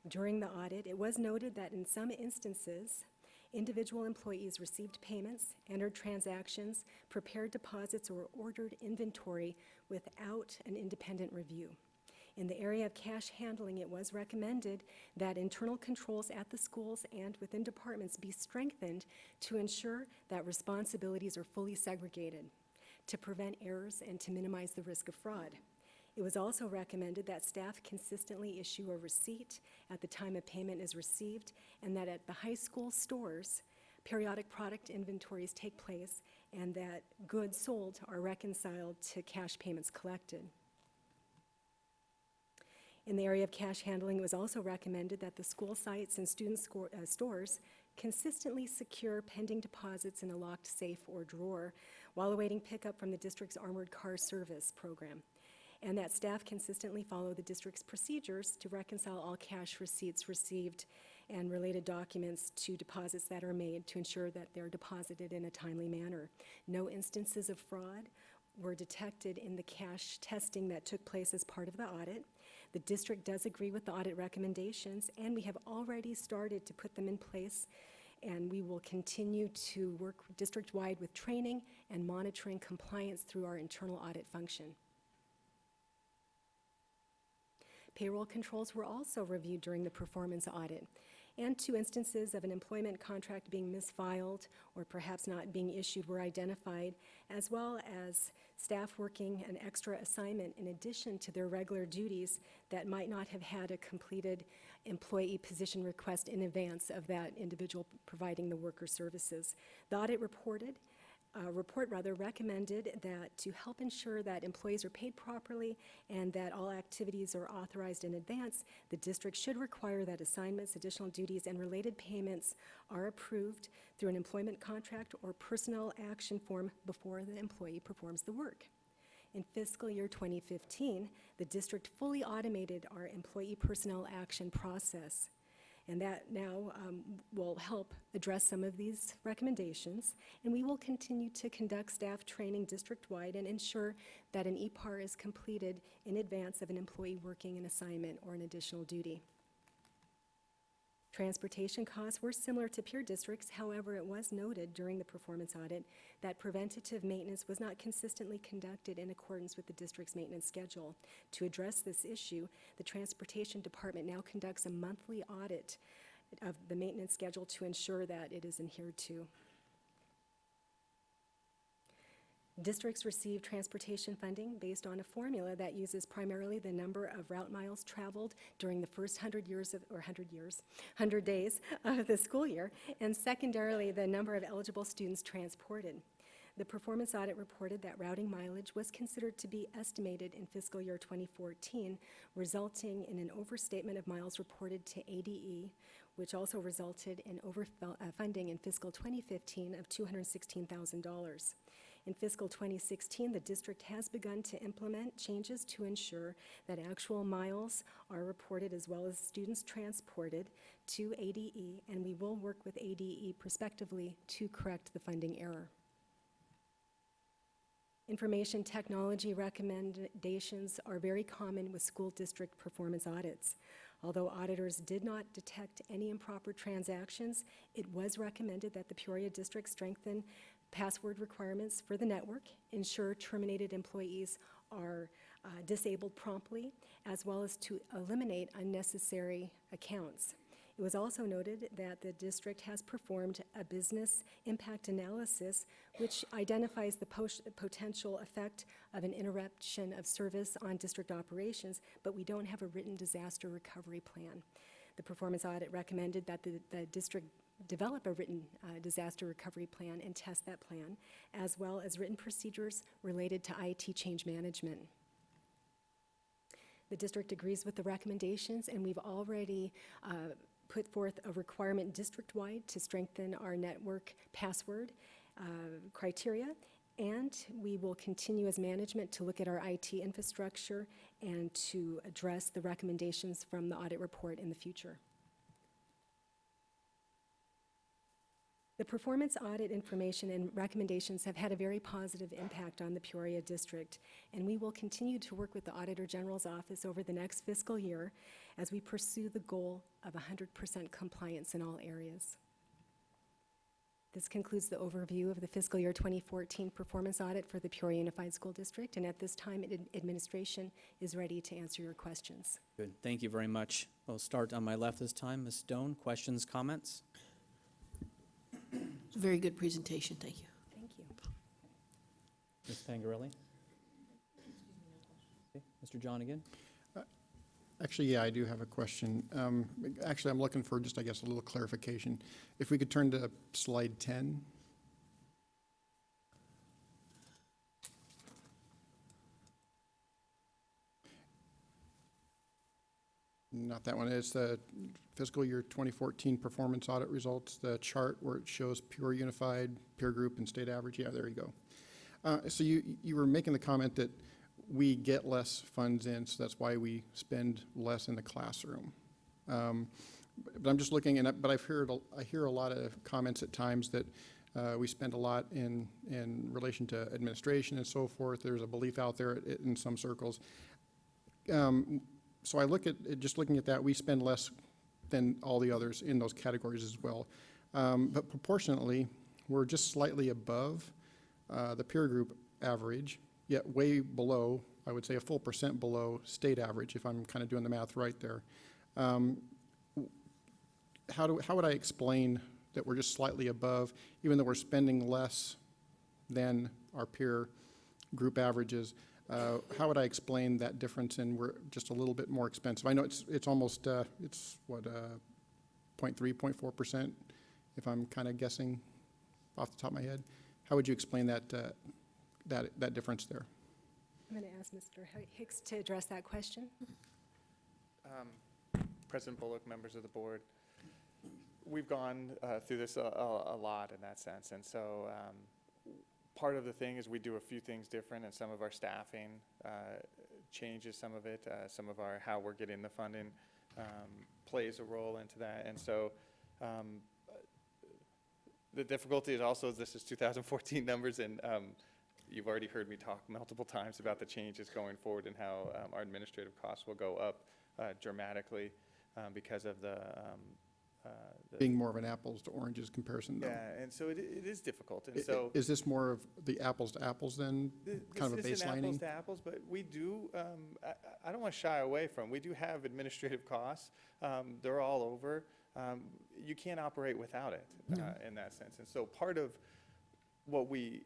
S16: During the audit, it was noted that in some instances, individual employees received payments, entered transactions, prepared deposits, or ordered inventory without an independent review. In the area of cash handling, it was recommended that internal controls at the schools and within departments be strengthened to ensure that responsibilities are fully segregated, to prevent errors and to minimize the risk of fraud. It was also recommended that staff consistently issue a receipt at the time a payment is received, and that at the high school stores, periodic product inventories take place and that goods sold are reconciled to cash payments collected. In the area of cash handling, it was also recommended that the school sites and student stores consistently secure pending deposits in a locked safe or drawer while awaiting pickup from the district's armored car service program, and that staff consistently follow the district's procedures to reconcile all cash receipts received and related documents to deposits that are made to ensure that they're deposited in a timely manner. No instances of fraud were detected in the cash testing that took place as part of the audit. The district does agree with the audit recommendations, and we have already started to put them in place, and we will continue to work district-wide with training and monitoring compliance through our internal audit function. Payroll controls were also reviewed during the performance audit, and 2 instances of an employment contract being misfiled or perhaps not being issued were identified, as well as staff working an extra assignment in addition to their regular duties that might not have had a completed employee position request in advance of that individual providing the worker services. The audit report recommended that to help ensure that employees are paid properly and that all activities are authorized in advance, the district should require that assignments, additional duties, and related payments are approved through an employment contract or personnel action form before the employee performs the work. In fiscal year 2015, the district fully automated our employee personnel action process. And that now will help address some of these recommendations. And we will continue to conduct staff training district-wide and ensure that an EPAR is completed in advance of an employee working an assignment or an additional duty. Transportation costs were similar to peer districts. However, it was noted during the performance audit that preventative maintenance was not consistently conducted in accordance with the district's maintenance schedule. To address this issue, the Transportation Department now conducts a monthly audit of the maintenance schedule to ensure that it is adhered to. Districts receive transportation funding based on a formula that uses primarily the number of route miles traveled during the first 100 days of the school year, and secondarily, the number of eligible students transported. The performance audit reported that routing mileage was considered to be estimated in fiscal year 2014, resulting in an overstatement of miles reported to ADE, which also resulted in overfunding in fiscal 2015 of $216,000. In fiscal 2016, the district has begun to implement changes to ensure that actual miles are reported as well as students transported to ADE, and we will work with ADE prospectively to correct the funding error. Information technology recommendations are very common with school district performance audits. Although auditors did not detect any improper transactions, it was recommended that the Peoria district strengthen password requirements for the network, ensure terminated employees are disabled promptly, as well as to eliminate unnecessary accounts. It was also noted that the district has performed a business impact analysis which identifies the potential effect of an interruption of service on district operations, but we don't have a written disaster recovery plan. The performance audit recommended that the district develop a written disaster recovery plan and test that plan, as well as written procedures related to IT change management. The district agrees with the recommendations, and we've already put forth a requirement district-wide to strengthen our network password criteria, And we will continue as management to look at our IT infrastructure and to address the recommendations from the audit report in the future. The performance audit information and recommendations have had a very positive impact on the Peoria district, and we will continue to work with the Auditor General's office over the next fiscal year as we pursue the goal of 100% compliance in all areas. This concludes the overview of the fiscal year 2014 performance audit for the Peoria Unified School District, and at this time, administration is ready to answer your questions.
S1: Good, thank you very much. We'll start on my left this time. Ms. Stone, questions, comments?
S9: Very good presentation, thank you.
S16: Thank you.
S1: Ms. Pangarelli? Okay, Mr. John again?
S5: Actually, yeah, I do have a question. Actually, I'm looking for just, I guess, a little clarification. If we could turn to slide 10. Not that one. It's the fiscal year 2014 performance audit results, the chart where it shows Peoria Unified, peer group, and state average. Yeah, there you go. So you were making the comment that we get less funds in, so that's why we spend less in the classroom. But I'm just looking, but I hear a lot of comments at times that we spend a lot in relation to administration and so forth. There's a belief out there in some circles. So I look at just looking at that, we spend less than all the others in those categories as well. But proportionately, we're just slightly above the peer group average, yet way below, I would say a full % below state average, if I'm kind of doing the math right there. How would I explain that we're just slightly above, even though we're spending less than our peer group averages? How would I explain that difference, and we're just a little bit more expensive? I know it's almost, it's what, 0.3, 0.4%, if I'm kind of guessing off the top of my head. How would you explain that difference there?
S16: I'm going to ask Mr. Hicks to address that question.
S15: President Bullock, members of the board, we've gone through this a lot in that sense, and so part of the thing is we do a few things different, and some of our staffing changes some of it. Some of our how we're getting the funding plays a role into that, and so the difficulty is also this is 2014 numbers, and you've already heard me talk multiple times about the changes going forward and how our administrative costs will go up dramatically because of the
S5: being more of an apples to oranges comparison, though.
S15: Yeah, and so it is difficult. And so
S5: is this more of the apples to apples then, kind of a
S15: this is
S5: baselining?
S15: apples to apples, but we do, I don't want to shy away from, we do have administrative costs. They're all over. You can't operate without it in that sense. And so part of what we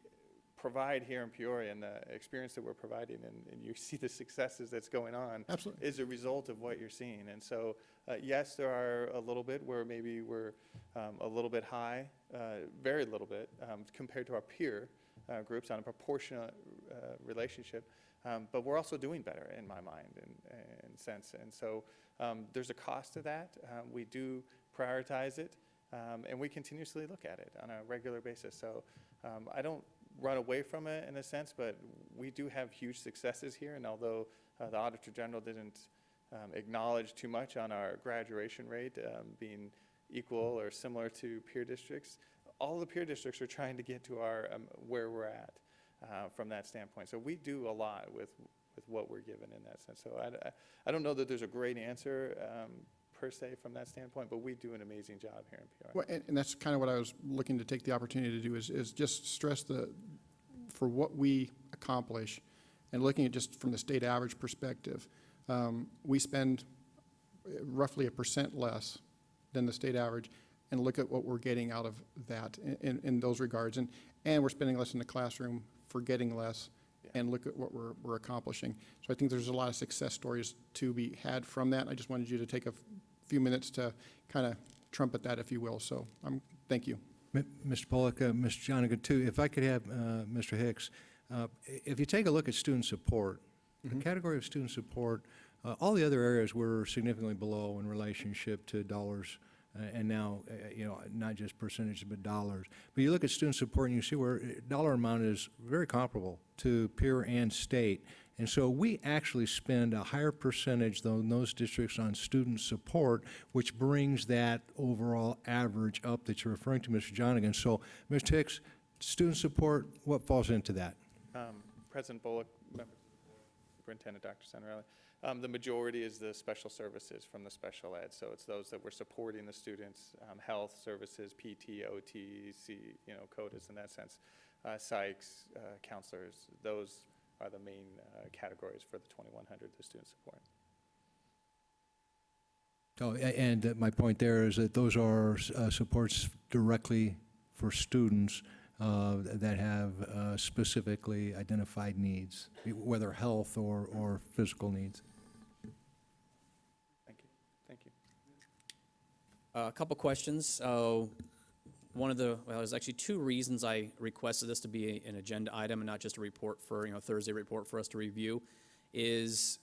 S15: provide here in Peoria and the experience that we're providing, and you see the successes that's going on,
S5: Absolutely.
S15: is a result of what you're seeing. And so, yes, there are a little bit where maybe we're a little bit high, very little bit, compared to our peer groups on a proportionate relationship, but we're also doing better in my mind and sense. And so there's a cost to that. We do prioritize it, and we continuously look at it on a regular basis. So I don't run away from it in a sense, but we do have huge successes here, and although the Auditor General didn't acknowledge too much on our graduation rate being equal or similar to peer districts, all the peer districts are trying to get to our where we're at from that standpoint. So we do a lot with what we're given in that sense. So I don't know that there's a great answer per se from that standpoint, but we do an amazing job here in Peoria.
S5: Well, and that's kind of what I was looking to take the opportunity to do is just stress for what we accomplish, and looking at just from the state average perspective, we spend roughly 1% less than the state average, and look at what we're getting out of that in those regards. And we're spending less in the classroom for getting less, and look at what we're accomplishing. So I think there's a lot of success stories to be had from that. I just wanted you to take a few minutes to kind of trumpet that, if you will. So thank you.
S11: Mr. Pollock, Mr. Jonigan, too, if I could have Mr. Hicks, if you take a look at student support, the category of student support, all the other areas were significantly below in relationship to dollars and now, not just percentages, but dollars. But you look at student support and you see where dollar amount is very comparable to peer and state. And so we actually spend a higher percentage than those districts on student support, which brings that overall average up that you're referring to, Mr. Jonigan. So, Mr. Hicks, student support, what falls into that?
S15: President Bullock, members of the board, Superintendent Dr. Santarelli, the majority is the special services from the special ed. So it's those that we're supporting the students, health services, PT, OT, CODAs in that sense, psychs, counselors. Those are the main categories for the 2,100, the student support.
S11: Oh, and my point there is that those are supports directly for students that have specifically identified needs, whether health or physical needs.
S15: Thank you. Thank you.
S1: A couple questions. There's actually two reasons I requested this to be an agenda item and not just a report for, Thursday report for us to review, is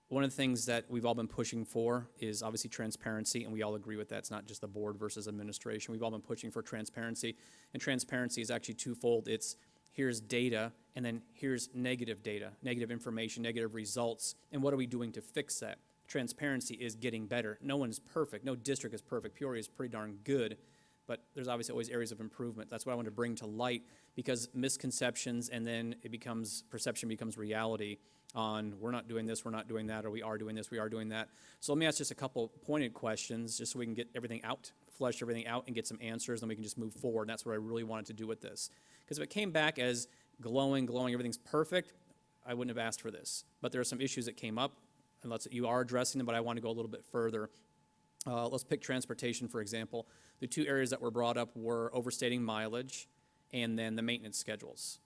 S1: one of the things that we've all been pushing for is obviously transparency, and we all agree with that. It's not just the board versus administration. We've all been pushing for transparency, and transparency is actually twofold. It's here's data, and then here's negative data, negative information, negative results, and what are we doing to fix that? Transparency is getting better. No one is perfect. No district is perfect. Peoria is pretty darn good, but there's obviously always areas of improvement. That's what I want to bring to light, because misconceptions and then perception becomes reality on we're not doing this, we're not doing that, or we are doing this, we are doing that. So let me ask just a couple pointed questions just so we can get everything out, flesh everything out and get some answers, and we can just move forward. And that's what I really wanted to do with this. Because if it came back as glowing, everything's perfect, I wouldn't have asked for this. But there are some issues that came up, and you are addressing them, but I want to go a little bit further. Let's pick transportation, for example. The two areas that were brought up were overstating mileage and then the maintenance schedules.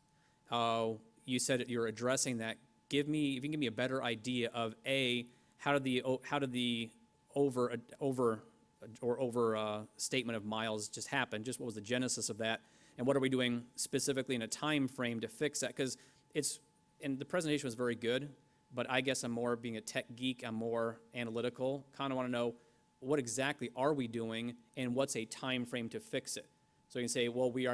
S1: You said you're addressing that. If you can give me a better idea of how did the statement of miles just happen? Just what was the genesis of that, and what are we doing specifically in a time frame to fix that? Because and the presentation was very good, but I guess I'm more being a tech geek. I'm more analytical. Kind of want to know what exactly are we doing and what's a time frame to fix it. So you can say, well, we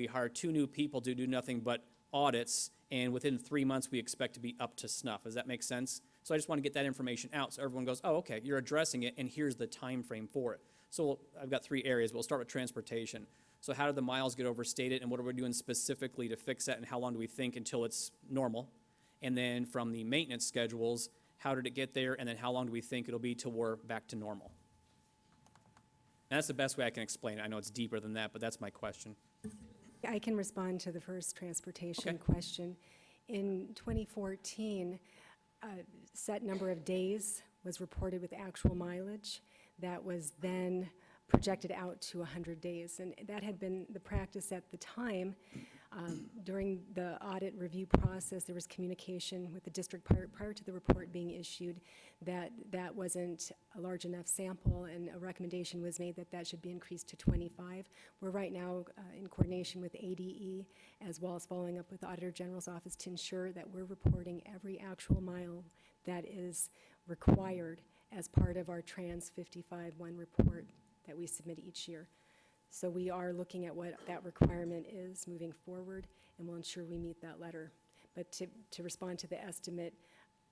S1: hired 2 new people to do nothing but audits, and within 3 months we expect to be up to snuff. Does that make sense? So I just want to get that information out so everyone goes, oh, okay, you're addressing it, and here's the time frame for it. So I've got 3 areas. We'll start with transportation. So how did the miles get overstated, and what are we doing specifically to fix that, and how long do we think until it's normal? And then from the maintenance schedules, how did it get there, and then how long do we think it'll be till we're back to normal? And that's the best way I can explain it. I know it's deeper than that, but that's my question.
S16: I can respond to the first transportation
S1: Okay.
S16: question. In 2014, a set number of days was reported with actual mileage that was then projected out to 100 days. And that had been the practice at the time. During the audit review process, there was communication with the district prior to the report being issued that that wasn't a large enough sample, and a recommendation was made that that should be increased to 25. We're right now in coordination with ADE, as well as following up with the Auditor General's office to ensure that we're reporting every actual mile that is required as part of our Trans 55-1 report that we submit each year. So we are looking at what that requirement is moving forward, and we'll ensure we meet that letter. But to respond to the estimate,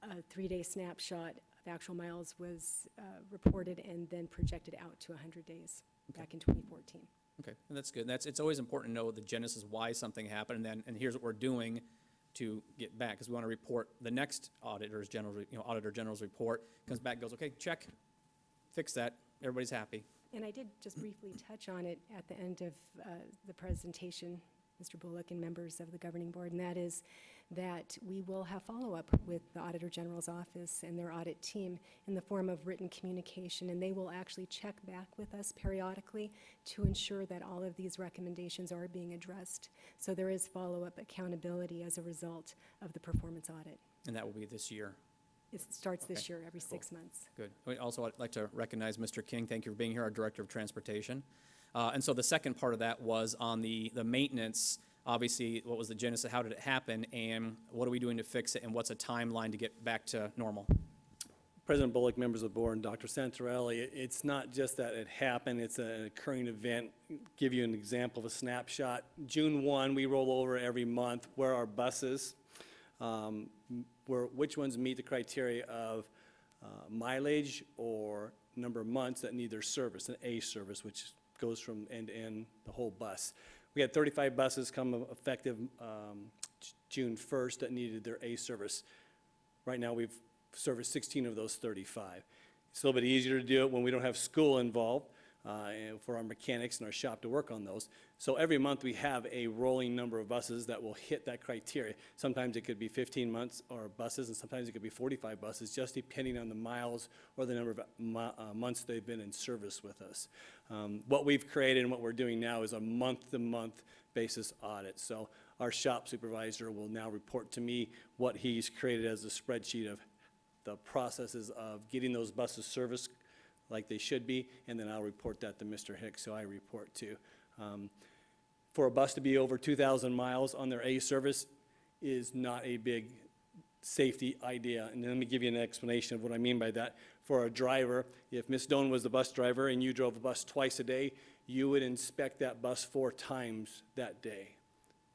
S16: a 3-day snapshot of actual miles was reported and then projected out to 100 days back in 2014.
S1: Okay, and that's good. It's always important to know the genesis why something happened, and here's what we're doing to get back, because we want to report the next Auditor General's report, comes back and goes, okay, check, fix that, everybody's happy.
S16: And I did just briefly touch on it at the end of the presentation, Mr. Bullock and members of the governing board, and that is that we will have follow-up with the Auditor General's office and their audit team in the form of written communication, and they will actually check back with us periodically to ensure that all of these recommendations are being addressed. So there is follow-up accountability as a result of the performance audit.
S1: And that will be this year.
S16: It starts this
S1: Okay,
S16: year, every 6 months.
S1: Good. Also, I'd like to recognize Mr. King. Thank you for being here, our Director of Transportation. And so the second part of that was on the maintenance. Obviously, what was the genesis, how did it happen, and what are we doing to fix it, and what's a timeline to get back to normal?
S17: President Bullock, members of the board, and Dr. Santarelli, it's not just that it happened, it's an occurring event. Give you an example of a snapshot. June 1, we roll over every month where our buses, which ones meet the criteria of mileage or number of months that need their service, an A service, which goes from end to end, the whole bus. We had 35 buses come effective June 1st that needed their A service. Right now, we've serviced 16 of those 35. It's a little bit easier to do it when we don't have school involved and for our mechanics and our shop to work on those. So every month we have a rolling number of buses that will hit that criteria. Sometimes it could be 15 months or buses, and sometimes it could be 45 buses, just depending on the miles or the number of months they've been in service with us. What we've created and what we're doing now is a month-to-month basis audit. So our shop supervisor will now report to me what he's created as a spreadsheet of the processes of getting those buses serviced like they should be, and then I'll report that to Mr. Hicks, so I report to. For a bus to be over 2,000 miles on their A service is not a big safety idea. And let me give you an explanation of what I mean by that. For a driver, if Ms. Doan was the bus driver and you drove a bus twice a day, you would inspect that bus 4 times that day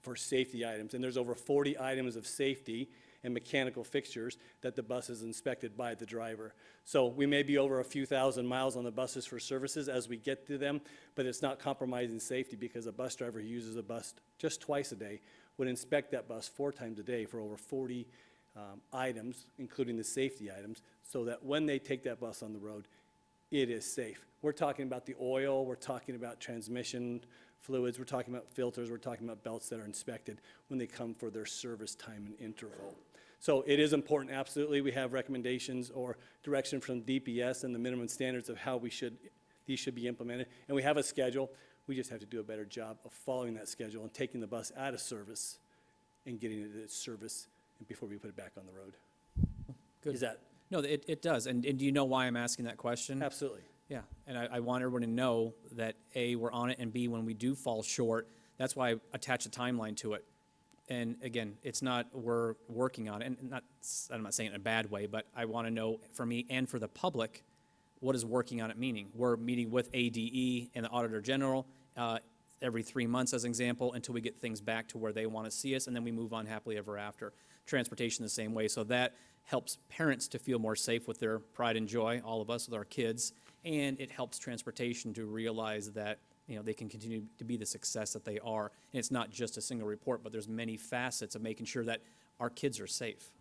S17: for safety items. And there's over 40 items of safety and mechanical fixtures that the bus is inspected by the driver. So we may be over a few thousand miles on the buses for services as we get to them, but it's not compromising safety because a bus driver who uses a bus just twice a day would inspect that bus 4 times a day for over 40 items, including the safety items, so that when they take that bus on the road, it is safe. We're talking about the oil, we're talking about transmission fluids, we're talking about filters, we're talking about belts that are inspected when they come for their service time and interval. So it is important, absolutely. We have recommendations or direction from DPS and the minimum standards of how these should be implemented. And we have a schedule. We just have to do a better job of following that schedule and taking the bus out of service and getting it to service before we put it back on the road.
S1: Good.
S17: Is that?
S1: No, it does. And do you know why I'm asking that question?
S17: Absolutely.
S1: Yeah, and I want everyone to know that A, we're on it, and B, when we do fall short, that's why I attach a timeline to it. And again, it's not we're working on it, and I'm not saying it in a bad way, but I want to know for me and for the public, what is working on it meaning? We're meeting with ADE and the Auditor General every 3 months, as an example, until we get things back to where they want to see us, and then we move on happily ever after. Transportation the same way, so that helps parents to feel more safe with their pride and joy, all of us with our kids, and it helps transportation to realize that they can continue to be the success that they are. And it's not just a single report, but there's many facets of making sure that our kids are safe.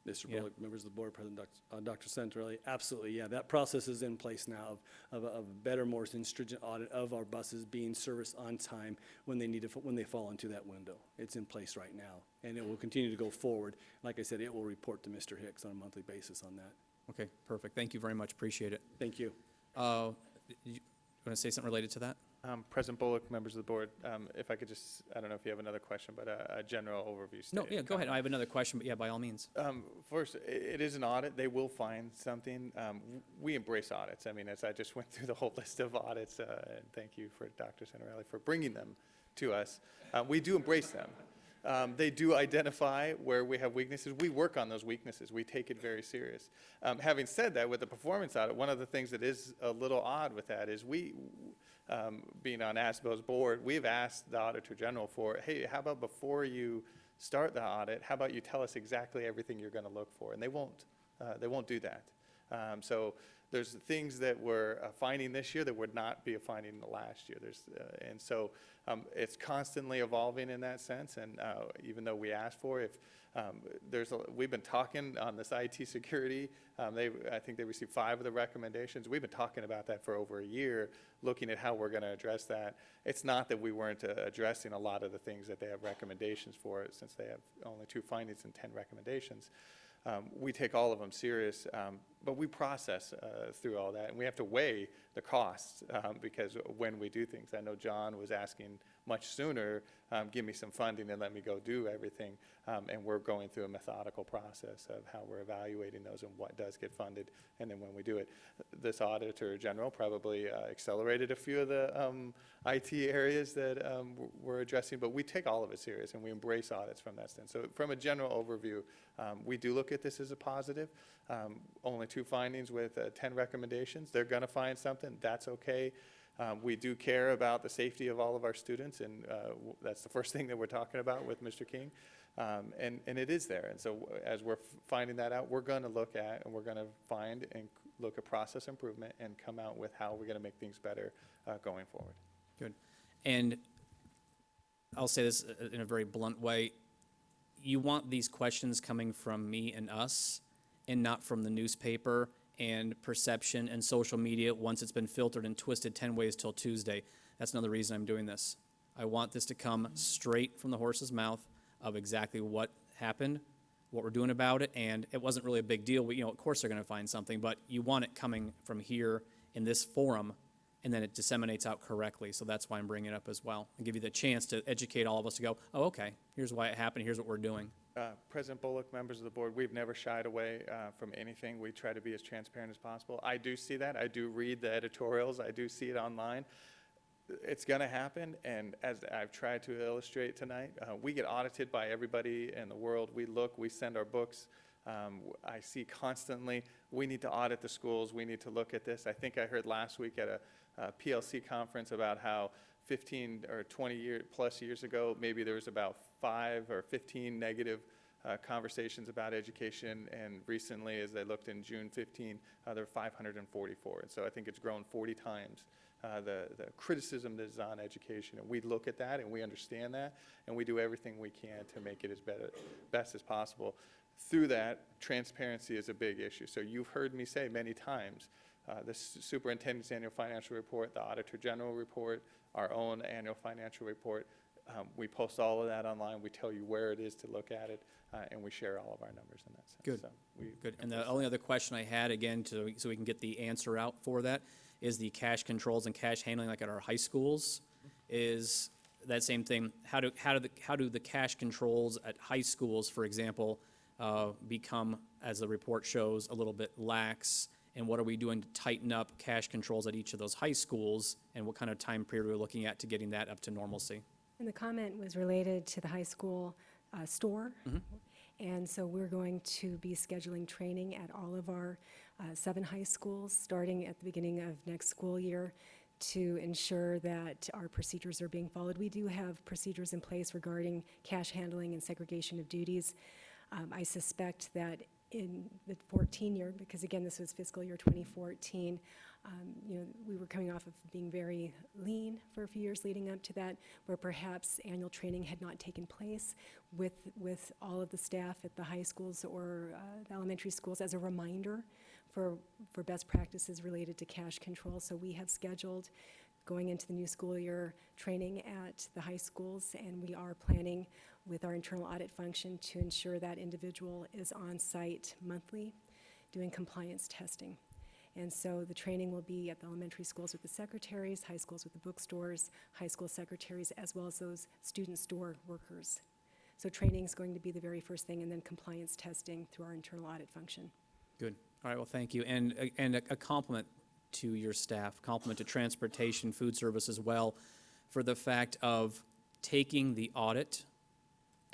S17: Mr. Bullock, members of the board, President Dr. Santarelli, absolutely, yeah, that process is in place now of a better, more stringent audit of our buses being serviced on time when they fall into that window. It's in place right now, and it will continue to go forward. Like I said, it will report to Mr. Hicks on a monthly basis on that.
S1: Okay, perfect. Thank you very much. Appreciate it.
S17: Thank you.
S1: You want to say something related to that?
S15: President Bullock, members of the board, if I could just, I don't know if you have another question, but a general overview
S1: No,
S15: statement.
S1: yeah, go ahead. I have another question, but yeah, by all means.
S15: First, it is an audit. They will find something. We embrace audits. I mean, as I just went through the whole list of audits, and thank you for Dr. Santarelli for bringing them to us. We do embrace them. They do identify where we have weaknesses. We work on those weaknesses. We take it very serious. Having said that, with the performance audit, one of the things that is a little odd with that is being on ASBO's board, we've asked the Auditor General for, hey, how about before you start the audit, how about you tell us exactly everything you're going to look for? And they won't do that. So there's things that we're finding this year that would not be a finding last year. And so it's constantly evolving in that sense. And even though we asked for, we've been talking on this IT security. I think they received 5 of the recommendations. We've been talking about that for over a year, looking at how we're going to address that. It's not that we weren't addressing a lot of the things that they have recommendations for, since they have only 2 findings and 10 recommendations. We take all of them serious, but we process through all that, and we have to weigh the costs because when we do things, I know John was asking much sooner, give me some funding and let me go do everything, and we're going through a methodical process of how we're evaluating those and what does get funded, and then when we do it. This Auditor General probably accelerated a few of the IT areas that we're addressing, but we take all of it serious and we embrace audits from that sense. So from a general overview, we do look at this as a positive. Only 2 findings with 10 recommendations. They're going to find something. That's okay. We do care about the safety of all of our students, and that's the first thing that we're talking about with Mr. King. And it is there. And so as we're finding that out, we're going to look at and we're going to find and look at process improvement and come out with how we're going to make things better going forward.
S1: Good. And I'll say this in a very blunt way. You want these questions coming from me and us and not from the newspaper and perception and social media once it's been filtered and twisted 10 ways till Tuesday. That's another reason I'm doing this. I want this to come straight from the horse's mouth of exactly what happened, what we're doing about it, and it wasn't really a big deal. Of course they're going to find something, but you want it coming from here in this forum, and then it disseminates out correctly. So that's why I'm bringing it up as well, and give you the chance to educate all of us to go, oh, okay, here's why it happened, here's what we're doing.
S15: President Bullock, members of the board, we've never shied away from anything. We try to be as transparent as possible. I do see that. I do read the editorials. I do see it online. It's going to happen, and as I've tried to illustrate tonight, we get audited by everybody in the world. We look, we send our books. I see constantly, we need to audit the schools. We need to look at this. I think I heard last week at a PLC conference about how 15 or 20 plus years ago, maybe there was about 5 or 15 negative conversations about education, and recently, as I looked in June 15, there were 544. And so I think it's grown 40 times. The criticism that is on education, and we look at that and we understand that, and we do everything we can to make it as best as possible. Through that, transparency is a big issue. So you've heard me say many times, the superintendent's annual financial report, the auditor general report, our own annual financial report, we post all of that online. We tell you where it is to look at it, and we share all of our numbers in that sense.
S1: Good.
S15: So
S1: Good. And the only other question I had, again, so we can get the answer out for that, is the cash controls and cash handling, like at our high schools, is that same thing. How do the cash controls at high schools, for example, become, as the report shows, a little bit lax? And what are we doing to tighten up cash controls at each of those high schools? And what kind of time period are we looking at to getting that up to normalcy?
S16: And the comment was related to the high school store. And so we're going to be scheduling training at all of our 7 high schools, starting at the beginning of next school year, to ensure that our procedures are being followed. We do have procedures in place regarding cash handling and segregation of duties. I suspect that in the 14 year, because again, this was fiscal year 2014, we were coming off of being very lean for a few years leading up to that, where perhaps annual training had not taken place with all of the staff at the high schools or the elementary schools as a reminder for best practices related to cash control. So we have scheduled going into the new school year training at the high schools, and we are planning with our internal audit function to ensure that individual is on site monthly doing compliance testing. And so the training will be at the elementary schools with the secretaries, high schools with the bookstores, high school secretaries, as well as those student store workers. So training is going to be the very first thing, and then compliance testing through our internal audit function.
S1: Good. All right, well, thank you. And a compliment to your staff, compliment to transportation, food service as well, for the fact of taking the audit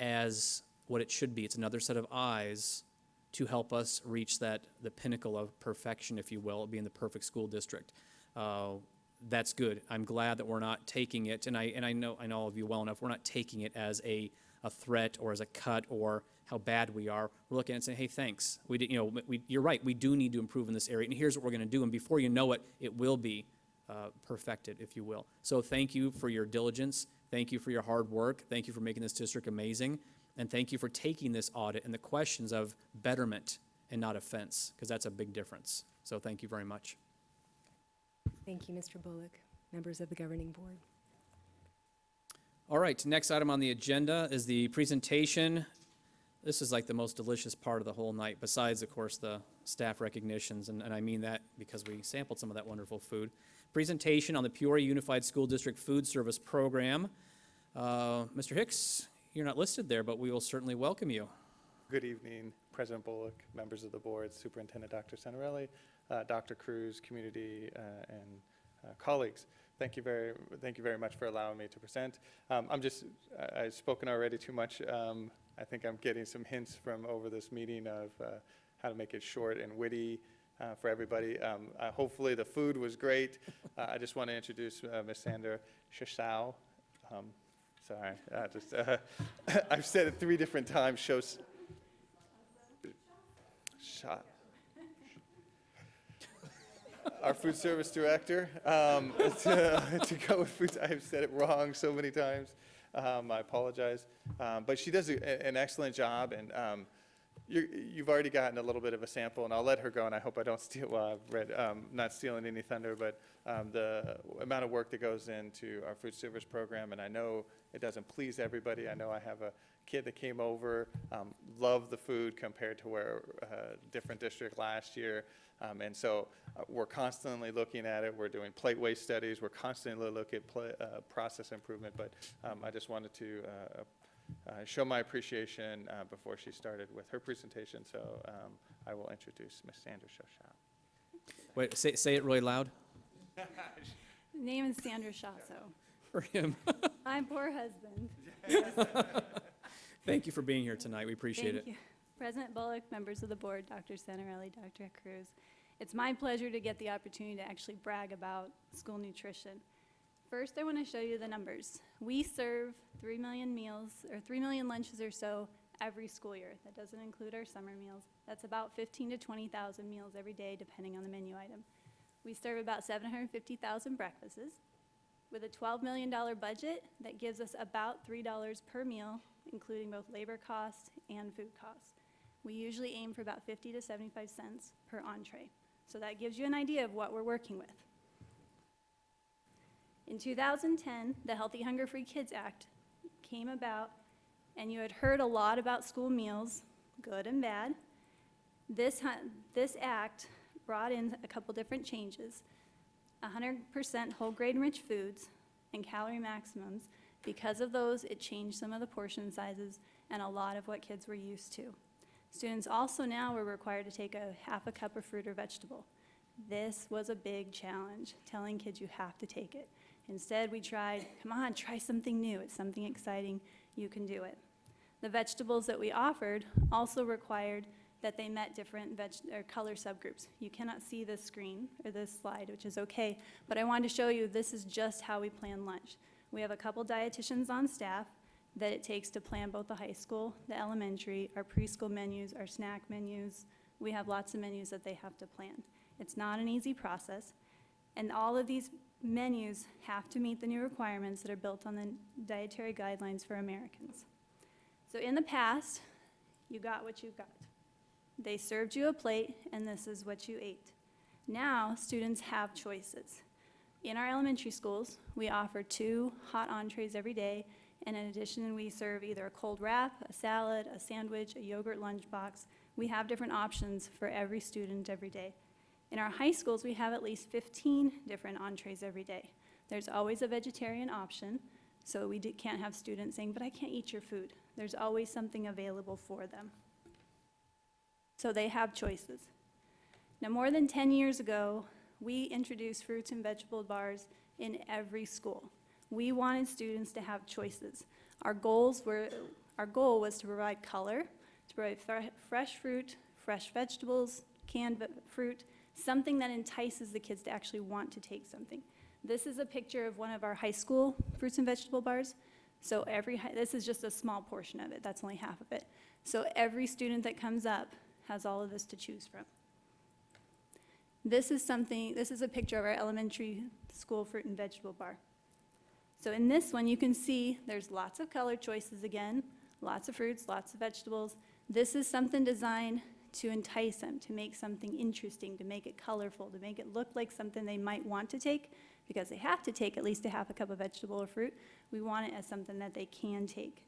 S1: as what it should be. It's another set of eyes to help us reach the pinnacle of perfection, if you will, being the perfect school district. That's good. I'm glad that we're not taking it, and I know all of you well enough, we're not taking it as a threat or as a cut or how bad we are. We're looking at it and saying, hey, thanks. You're right, we do need to improve in this area, and here's what we're going to do, and before you know it, it will be perfected, if you will. So thank you for your diligence. Thank you for your hard work. Thank you for making this district amazing. And thank you for taking this audit and the questions of betterment and not offense, because that's a big difference. So thank you very much.
S16: Thank you, Mr. Bullock, members of the governing board.
S1: All right, next item on the agenda is the presentation. This is like the most delicious part of the whole night, besides, of course, the staff recognitions, and I mean that because we sampled some of that wonderful food. Presentation on the Peoria Unified School District Food Service Program. Mr. Hicks, you're not listed there, but we will certainly welcome you.
S15: Good evening, President Bullock, members of the board, Superintendent Dr. Santarelli, Dr. Cruz, community, and colleagues. Thank you very much for allowing me to present. I've spoken already too much. I think I'm getting some hints from over this meeting of how to make it short and witty, for everybody. Hopefully the food was great. I just want to introduce Ms. Sandra Shashau. Sorry, I've said it 3 different times. Our food service director. To go with food, I've said it wrong so many times. I apologize. But she does an excellent job, and you've already gotten a little bit of a sample, and I'll let her go, and I hope I don't steal, not stealing any thunder, but the amount of work that goes into our food service program, and I know it doesn't please everybody. I know I have a kid that came over, loved the food compared to where different district last year. And so we're constantly looking at it. We're doing plate waste studies. We're constantly looking at process improvement. But I just wanted to show my appreciation before she started with her presentation. So I will introduce Ms. Sandra Shoshow.
S1: Wait, say it really loud.
S18: Name is Sandra Shasso.
S1: For him.
S18: I'm poor husband.
S1: Thank you for being here tonight. We appreciate it.
S18: Thank you. President Bullock, members of the board, Dr. Santarelli, Dr. Cruz. It's my pleasure to get the opportunity to actually brag about school nutrition. First, I want to show you the numbers. We serve 3 million meals, or 3 million lunches or so every school year. That doesn't include our summer meals. That's about 15 to 20,000 meals every day, depending on the menu item. We serve about 750,000 breakfasts. With a $12 million budget, that gives us about $3 per meal, including both labor costs and food costs. We usually aim for about 50 to 75 cents per entree. So that gives you an idea of what we're working with. In 2010, the Healthy Hunger Free Kids Act came about, and you had heard a lot about school meals, good and bad. This act brought in a couple different changes. 100% whole grain rich foods and calorie maximums. Because of those, it changed some of the portion sizes and a lot of what kids were used to. Students also now were required to take a half a cup of fruit or vegetable. This was a big challenge, telling kids you have to take it. Instead, we tried, come on, try something new. It's something exciting. You can do it. The vegetables that we offered also required that they met different color subgroups. You cannot see this screen or this slide, which is okay, but I wanted to show you this is just how we plan lunch. We have a couple dietitians on staff that it takes to plan both the high school, the elementary, our preschool menus, our snack menus. We have lots of menus that they have to plan. It's not an easy process, and all of these menus have to meet the new requirements that are built on the dietary guidelines for Americans. So in the past, you got what you got. They served you a plate, and this is what you ate. Now, students have choices. In our elementary schools, we offer 2 hot entrees every day, and in addition, we serve either a cold wrap, a salad, a sandwich, a yogurt lunchbox. We have different options for every student every day. In our high schools, we have at least 15 different entrees every day. There's always a vegetarian option, so we can't have students saying, but I can't eat your food. There's always something available for them. So they have choices. Now, more than 10 years ago, we introduced fruits and vegetable bars in every school. We wanted students to have choices. Our goal was to provide color, to provide fresh fruit, fresh vegetables, canned fruit, something that entices the kids to actually want to take something. This is a picture of one of our high school fruits and vegetable bars. So this is just a small portion of it. That's only half of it. So every student that comes up has all of this to choose from. This is a picture of our elementary school fruit and vegetable bar. So in this one, you can see there's lots of color choices again, lots of fruits, lots of vegetables. This is something designed to entice them, to make something interesting, to make it colorful, to make it look like something they might want to take, because they have to take at least a half a cup of vegetable or fruit. We want it as something that they can take.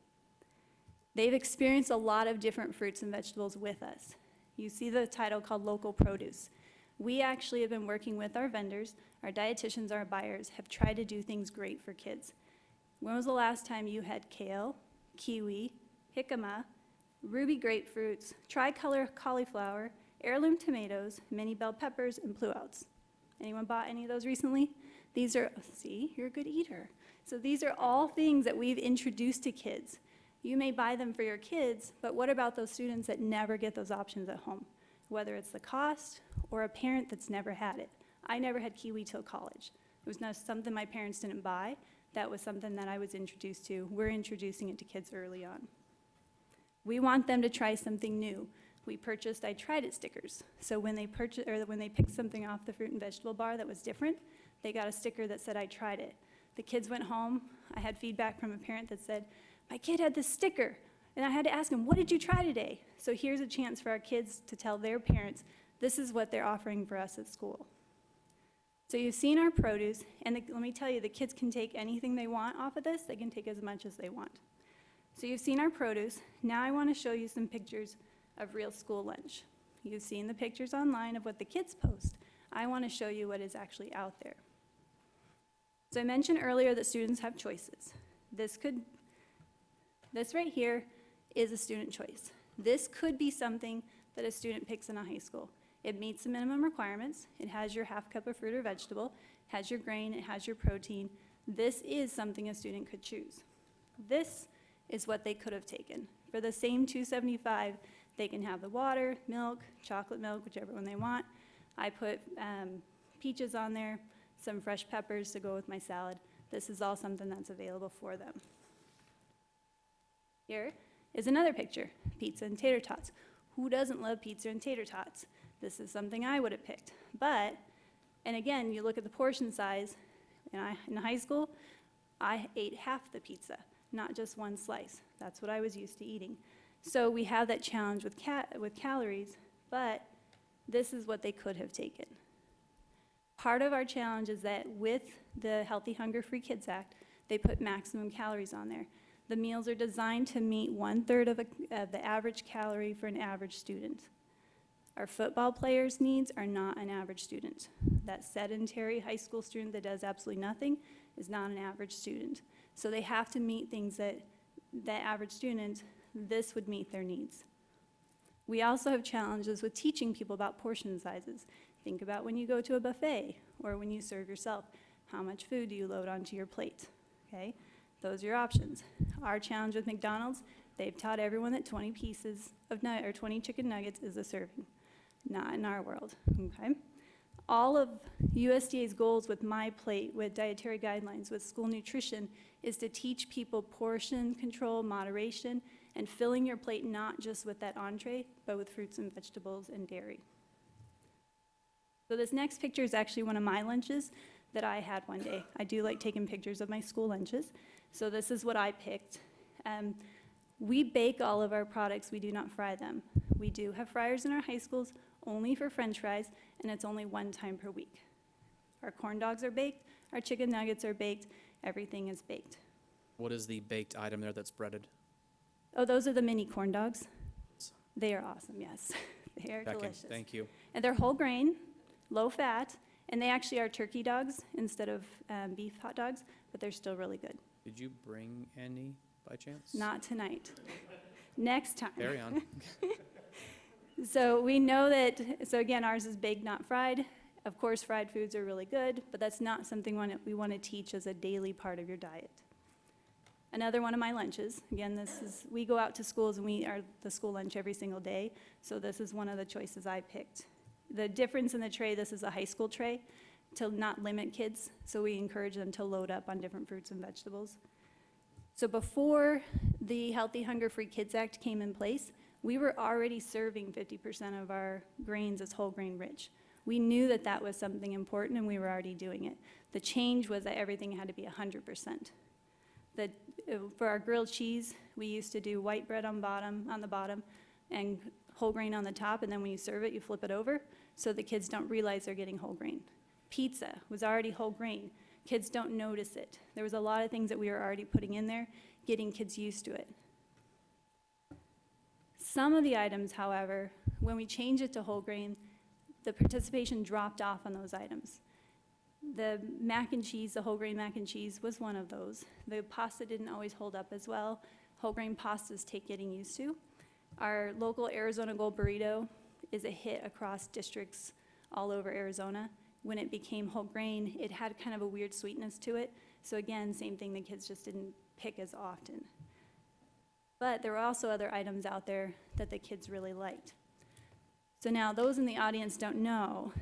S18: They've experienced a lot of different fruits and vegetables with us. You see the title called Local Produce. We actually have been working with our vendors, our dietitians, our buyers, have tried to do things great for kids. When was the last time you had kale, kiwi, jicama, ruby grapefruits, tricolor cauliflower, heirloom tomatoes, mini bell peppers, and pluots? Anyone bought any of those recently? These are, see, you're a good eater. So these are all things that we've introduced to kids. You may buy them for your kids, but what about those students that never get those options at home? whether it's the cost or a parent that's never had it. I never had kiwi till college. It was not something my parents didn't buy. That was something that I was introduced to. We're introducing it to kids early on. We want them to try something new. We purchased I Tried It stickers. So when they picked something off the fruit and vegetable bar that was different, they got a sticker that said I tried it. The kids went home. I had feedback from a parent that said, my kid had this sticker. And I had to ask him, what did you try today? So here's a chance for our kids to tell their parents, this is what they're offering for us at school. So you've seen our produce, and let me tell you, the kids can take anything they want off of this. They can take as much as they want. So you've seen our produce. Now I want to show you some pictures of real school lunch. You've seen the pictures online of what the kids post. I want to show you what is actually out there. So I mentioned earlier that students have choices. This right here is a student choice. This could be something that a student picks in a high school. It meets the minimum requirements. It has your half cup of fruit or vegetable, has your grain, it has your protein. This is something a student could choose. This is what they could have taken. For the same $2.75, they can have the water, milk, chocolate milk, whichever one they want. I put peaches on there, some fresh peppers to go with my salad. This is all something that's available for them. Here is another picture, pizza and tater tots. Who doesn't love pizza and tater tots? This is something I would have picked. But, and again, you look at the portion size. In high school, I ate half the pizza, not just one slice. That's what I was used to eating. So we have that challenge with calories, but this is what they could have taken. Part of our challenge is that with the Healthy Hunger Free Kids Act, they put maximum calories on there. The meals are designed to meet 1/3 of the average calorie for an average student. Our football players' needs are not an average student. That sedentary high school student that does absolutely nothing is not an average student. So they have to meet things that average student, this would meet their needs. We also have challenges with teaching people about portion sizes. Think about when you go to a buffet or when you serve yourself. How much food do you load onto your plate? Okay, those are your options. Our challenge with McDonald's, they've taught everyone that 20 pieces of 20 chicken nuggets is a serving. Not in our world, okay? All of USDA's goals with My Plate, with dietary guidelines, with school nutrition, is to teach people portion control, moderation, and filling your plate not just with that entree, but with fruits and vegetables and dairy. So this next picture is actually one of my lunches that I had one day. I do like taking pictures of my school lunches. So this is what I picked. We bake all of our products, we do not fry them. We do have fryers in our high schools only for French fries, and it's only one time per week. Our corn dogs are baked, our chicken nuggets are baked, everything is baked.
S1: What is the baked item there that's breaded?
S18: Oh, those are the mini corn dogs. They are awesome, yes. They are
S1: Second,
S18: delicious.
S1: thank you.
S18: And they're whole grain, low fat, and they actually are turkey dogs instead of beef hot dogs, but they're still really good.
S1: Did you bring any by chance?
S18: Not tonight. Next time.
S1: Carry on.
S18: So we know that, so again, ours is baked, not fried. Of course, fried foods are really good, but that's not something we want to teach as a daily part of your diet. Another one of my lunches, again, we go out to schools and we eat the school lunch every single day, so this is one of the choices I picked. The difference in the tray, this is a high school tray to not limit kids, so we encourage them to load up on different fruits and vegetables. So before the Healthy Hunger Free Kids Act came in place, we were already serving 50% of our grains as whole grain rich. We knew that that was something important and we were already doing it. The change was that everything had to be 100%. For our grilled cheese, we used to do white bread on the bottom and whole grain on the top, and then when you serve it, you flip it over so the kids don't realize they're getting whole grain. Pizza was already whole grain. Kids don't notice it. There was a lot of things that we were already putting in there, getting kids used to it. Some of the items, however, when we changed it to whole grain, the participation dropped off on those items. The mac and cheese, the whole grain mac and cheese was one of those. The pasta didn't always hold up as well. Whole grain pastas take getting used to. Our local Arizona Gold burrito is a hit across districts all over Arizona. When it became whole grain, it had kind of a weird sweetness to it. So again, same thing, the kids just didn't pick as often. But there were also other items out there that the kids really liked. So now those in the audience don't know,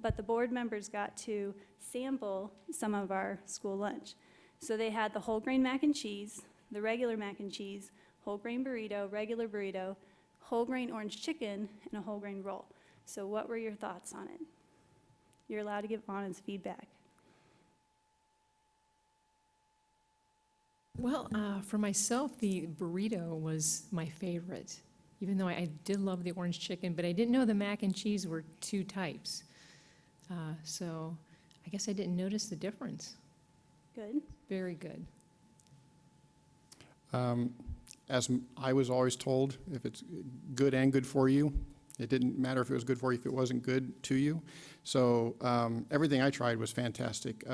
S18: but the board members got to sample some of our school lunch. So they had the whole grain mac and cheese, the regular mac and cheese, whole grain burrito, regular burrito, whole grain orange chicken, and a whole grain roll. So what were your thoughts on it? You're allowed to give honest feedback.
S4: Well, for myself, the burrito was my favorite, even though I did love the orange chicken, but I didn't know the mac and cheese were two types. So I guess I didn't notice the difference.
S18: Good.
S4: Very good.
S5: As I was always told, if it's good and good for you, it didn't matter if it was good for you if it wasn't good to you. So everything I tried was fantastic.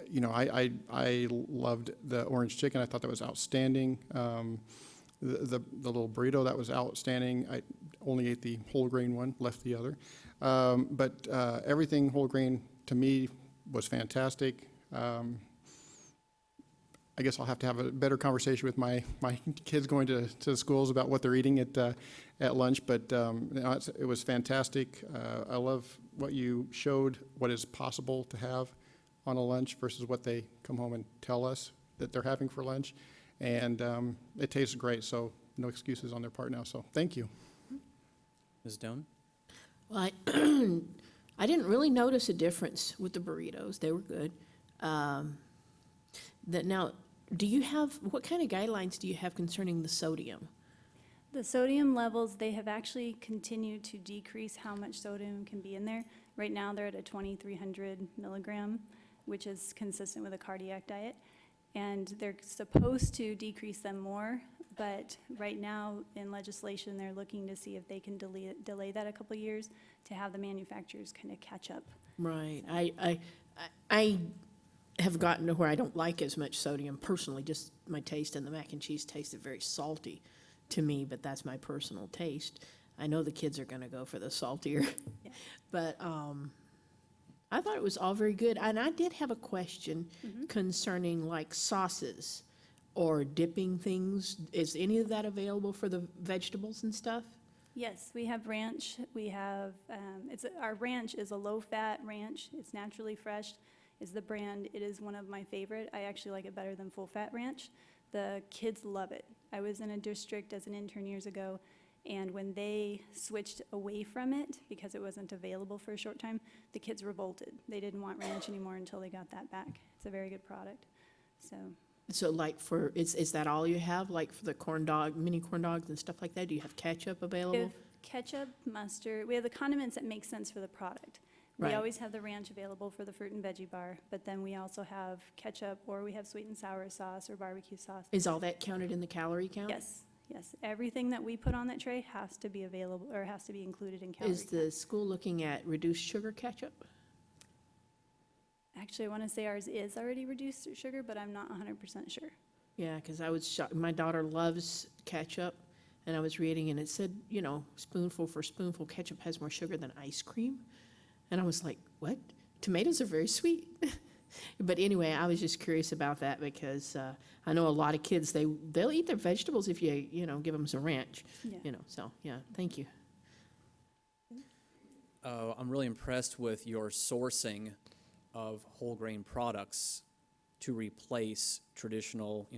S5: You know, I loved the orange chicken. I thought that was outstanding. The little burrito, that was outstanding. I only ate the whole grain one, left the other. But everything whole grain to me was fantastic. I guess I'll have to have a better conversation with my kids going to schools about what they're eating at lunch, but you know, it was fantastic. I love what you showed, what is possible to have on a lunch versus what they come home and tell us that they're having for lunch. And it tastes great, so no excuses on their part now, so thank you.
S1: Ms. Doan?
S9: Well, I didn't really notice a difference with the burritos. They were good. Now, do you have, what kind of guidelines do you have concerning the sodium?
S18: The sodium levels, they have actually continued to decrease how much sodium can be in there. Right now, they're at a 2,300 milligram, which is consistent with a cardiac diet. And they're supposed to decrease them more, but right now in legislation, they're looking to see if they can delay that a couple of years to have the manufacturers kind of catch up.
S9: Right. I have gotten to where I don't like as much sodium personally, just my taste, and the mac and cheese tasted very salty to me, but that's my personal taste. I know the kids are going to go for the saltier,
S18: Yeah.
S9: but I thought it was all very good. And I did have a question concerning like sauces or dipping things. Is any of that available for the vegetables and stuff?
S18: Yes, we have ranch. We have, our ranch is a low-fat ranch. It's naturally fresh is the brand. It is one of my favorite. I actually like it better than full-fat ranch. The kids love it. I was in a district as an intern years ago, and when they switched away from it because it wasn't available for a short time, the kids revolted. They didn't want ranch anymore until they got that back. It's a very good product.
S9: So like is that all you have? Like for the corn dog, mini corn dogs and stuff like that? Do you have ketchup
S18: We
S9: available?
S18: have ketchup, mustard. We have the condiments that make sense for the product. We
S9: Right.
S18: always have the ranch available for the fruit and veggie bar, but then we also have ketchup, or we have sweet and sour sauce or barbecue sauce.
S9: Is all that counted in the calorie count?
S18: Yes, yes. Everything that we put on that tray has to be available, or has to be included in calorie
S9: Is
S18: count.
S9: the school looking at reduced sugar ketchup?
S18: Actually, I want to say ours is already reduced sugar, but I'm not 100% sure.
S9: Yeah, because I was shocked. My daughter loves ketchup, and I was reading, and it said, you know, spoonful for spoonful, ketchup has more sugar than ice cream. And I was like, what? Tomatoes are very sweet. But anyway, I was just curious about that because I know a lot of kids, they'll eat their vegetables if you give them some ranch.
S18: Yeah.
S9: So, yeah, thank you.
S1: I'm really impressed with your sourcing of whole grain products to replace traditional,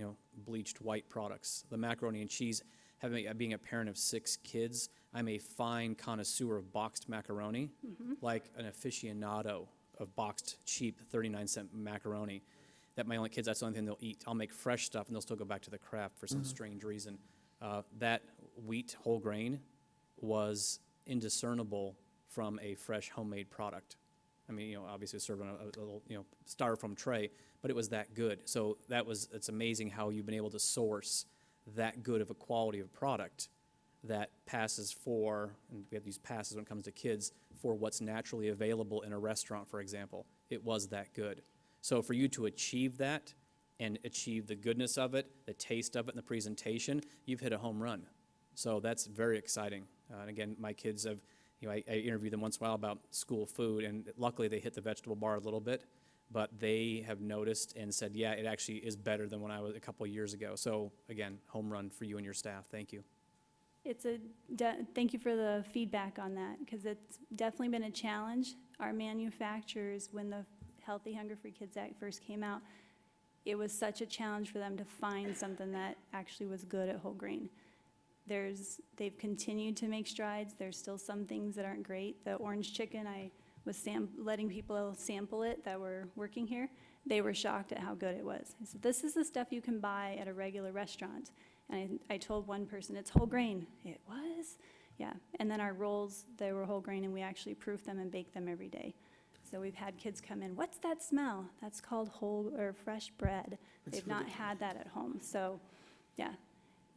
S1: bleached white products. The macaroni and cheese, being a parent of 6 kids, I'm a fine connoisseur of boxed macaroni, like an aficionado of boxed, cheap, 39-cent macaroni. That my only kids, that's the only thing they'll eat. I'll make fresh stuff, and they'll still go back to the Kraft for some strange reason. That wheat whole grain was indiscernible from a fresh homemade product. I mean, obviously served on a little, styrofoam tray, but it was that good. So it's amazing how you've been able to source that good of a quality of product that passes for, and we have these passes when it comes to kids, for what's naturally available in a restaurant, for example. It was that good. So for you to achieve that and achieve the goodness of it, the taste of it, and the presentation, you've hit a home run. So that's very exciting. And again, my kids have, I interview them once in a while about school food, and luckily they hit the vegetable bar a little bit, but they have noticed and said, yeah, it actually is better than when I was a couple of years ago. So again, home run for you and your staff. Thank you.
S18: thank you for the feedback on that, because it's definitely been a challenge. Our manufacturers, when the Healthy Hunger Free Kids Act first came out, it was such a challenge for them to find something that actually was good at whole grain. They've continued to make strides. There's still some things that aren't great. The orange chicken, I was letting people sample it that were working here. They were shocked at how good it was. I said, this is the stuff you can buy at a regular restaurant. And I told one person, it's whole grain. It was? Yeah. And then our rolls, they were whole grain, and we actually proof them and bake them every day. So we've had kids come in, what's that smell? That's called whole or fresh bread. They've not had that at home. So, yeah.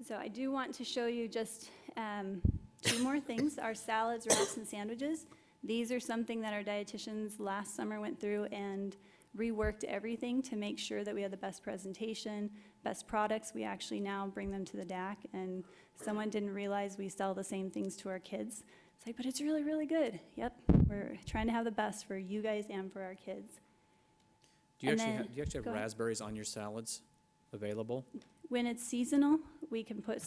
S18: So I do want to show you just 2 more things, our salads, wraps, and sandwiches. These are something that our dietitians last summer went through and reworked everything to make sure that we had the best presentation, best products. We actually now bring them to the DAC, and someone didn't realize we sell the same things to our kids. It's like, but it's really, really good. Yep, we're trying to have the best for you guys and for our kids.
S1: Do you actually have raspberries on your salads available?
S18: When it's seasonal, we can put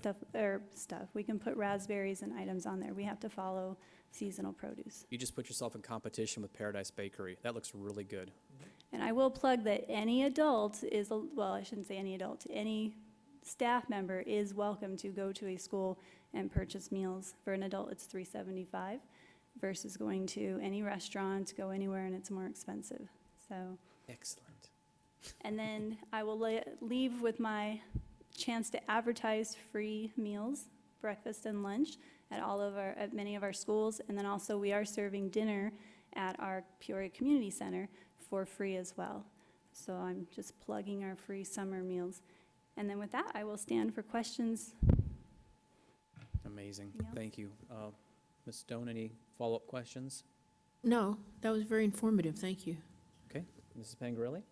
S18: we can put raspberries and items on there. We have to follow seasonal produce.
S1: You just put yourself in competition with Paradise Bakery. That looks really good.
S18: And I will plug that any adult well, I shouldn't say any adult, any staff member is welcome to go to a school and purchase meals. For an adult, it's $3.75 versus going to any restaurant, go anywhere, and it's more expensive. So.
S1: Excellent.
S18: And then I will leave with my chance to advertise free meals, breakfast and lunch at many of our schools. And then also we are serving dinner at our Peoria Community Center for free as well. So I'm just plugging our free summer meals. And then with that, I will stand for questions.
S1: Amazing. Thank you. Ms. Stone, any follow-up questions?
S9: No, that was very informative. Thank you.
S1: Okay. Mrs. Pangarelli?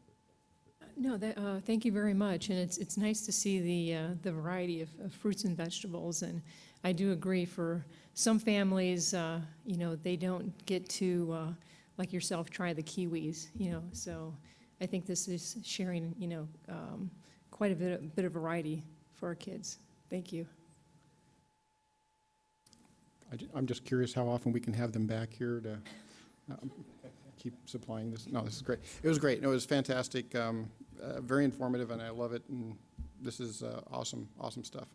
S4: No, thank you very much, and it's nice to see the variety of fruits and vegetables, and I do agree for some families, they don't get to, like yourself, try the kiwis, so I think this is sharing, quite a bit of variety for our kids. Thank you.
S5: I'm just curious how often we can have them back here to keep supplying this. No, this is great. It was great. No, it was fantastic. Very informative, and I love it. And this is awesome stuff.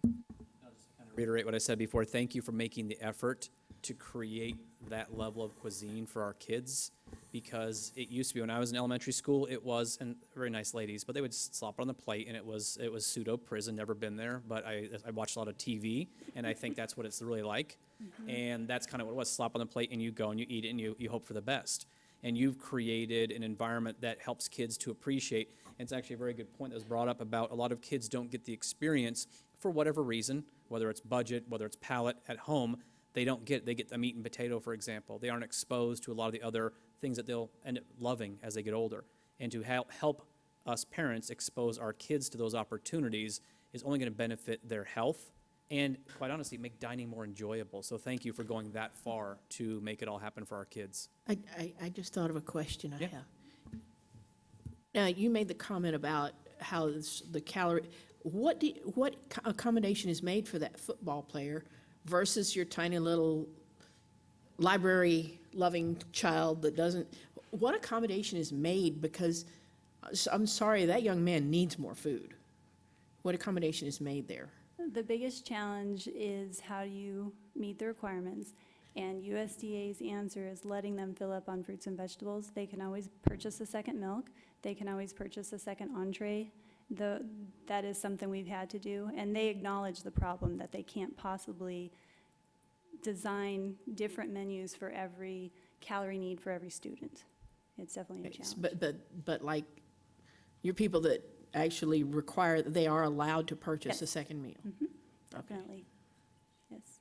S1: I'll just kind of reiterate what I said before. Thank you for making the effort to create that level of cuisine for our kids, because it used to be when I was in elementary school, it was, and very nice ladies, but they would slop it on the plate, and it was pseudo prison. Never been there, but I watched a lot of TV, and I think that's what it's really like. Mm-hmm. And that's kind of what it was: slop on the plate, and you go and you eat it, and you hope for the best. And you've created an environment that helps kids to appreciate. And it's actually a very good point that was brought up about a lot of kids don't get the experience for whatever reason, whether it's budget, whether it's palate at home. They get the meat and potato, for example. They aren't exposed to a lot of the other things that they'll end up loving as they get older. And to help us parents expose our kids to those opportunities is only going to benefit their health and, quite honestly, make dining more enjoyable. So thank you for going that far to make it all happen for our kids.
S9: I just thought of a question I
S1: Yeah.
S9: have. Now, you made the comment about how the calorie, what accommodation is made for that football player versus your tiny little library-loving child that doesn't, what accommodation is made? Because, I'm sorry, that young man needs more food. What accommodation is made there?
S18: The biggest challenge is how do you meet the requirements? And USDA's answer is letting them fill up on fruits and vegetables. They can always purchase a second milk. They can always purchase a second entree. That is something we've had to do. And they acknowledge the problem that they can't possibly design different menus for every calorie need for every student. It's definitely a challenge.
S9: But like, your people that actually require, they are allowed to purchase a second meal?
S18: Mm-hmm. Definitely. Yes.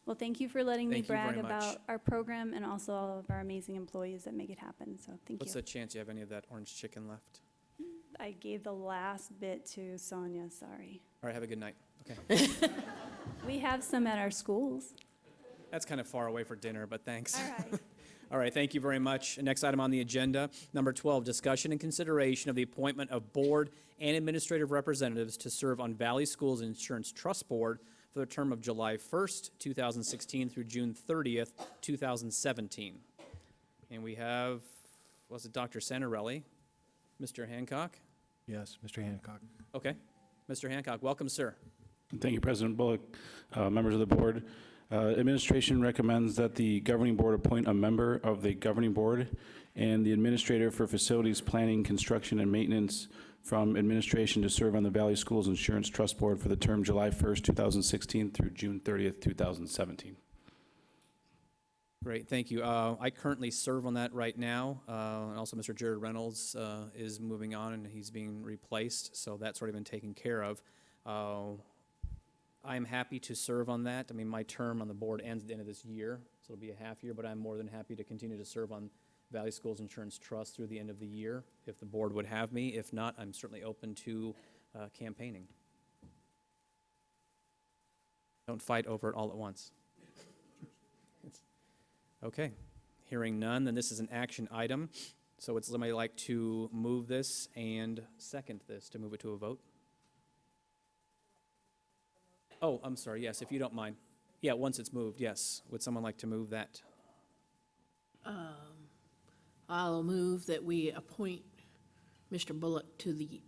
S18: Well, thank you for letting me brag about our program and also all of our amazing employees that make it happen. So thank you.
S1: What's the chance you have any of that orange chicken left?
S18: I gave the last bit to Sonia, sorry.
S1: All right, have a good night. Okay.
S18: We have some at our schools.
S1: That's kind of far away for dinner, but thanks.
S18: All right.
S1: All right, thank you very much. Next item on the agenda, number 12, discussion and consideration of the appointment of board and administrative representatives to serve on Valley Schools Insurance Trust Board for the term of July 1st, 2016 through June 30th, 2017. And we have, was it Dr. Santarelli? Mr. Hancock?
S11: Yes, Mr. Hancock.
S1: Okay. Mr. Hancock, welcome, sir.
S19: Thank you, President Bullock, members of the board. Administration recommends that the governing board appoint a member of the governing board and the administrator for facilities planning, construction, and maintenance from administration to serve on the Valley Schools Insurance Trust Board for the term July 1st, 2016 through June 30th, 2017.
S1: Great, thank you. I currently serve on that right now, and also Mr. Jared Reynolds is moving on and he's being replaced, so that's already been taken care of. I'm happy to serve on that. I mean, my term on the board ends at the end of this year, so it'll be a half year, but I'm more than happy to continue to serve on Valley Schools Insurance Trust through the end of the year, if the board would have me. If not, I'm certainly open to campaigning. Don't fight over it all at once. Okay, hearing none, then this is an action item. So would somebody like to move this and second this, to move it to a vote? Oh, I'm sorry, yes, if you don't mind. Yeah, once it's moved, yes. Would someone like to move that?
S9: I'll move that we appoint Mr. Bullock to the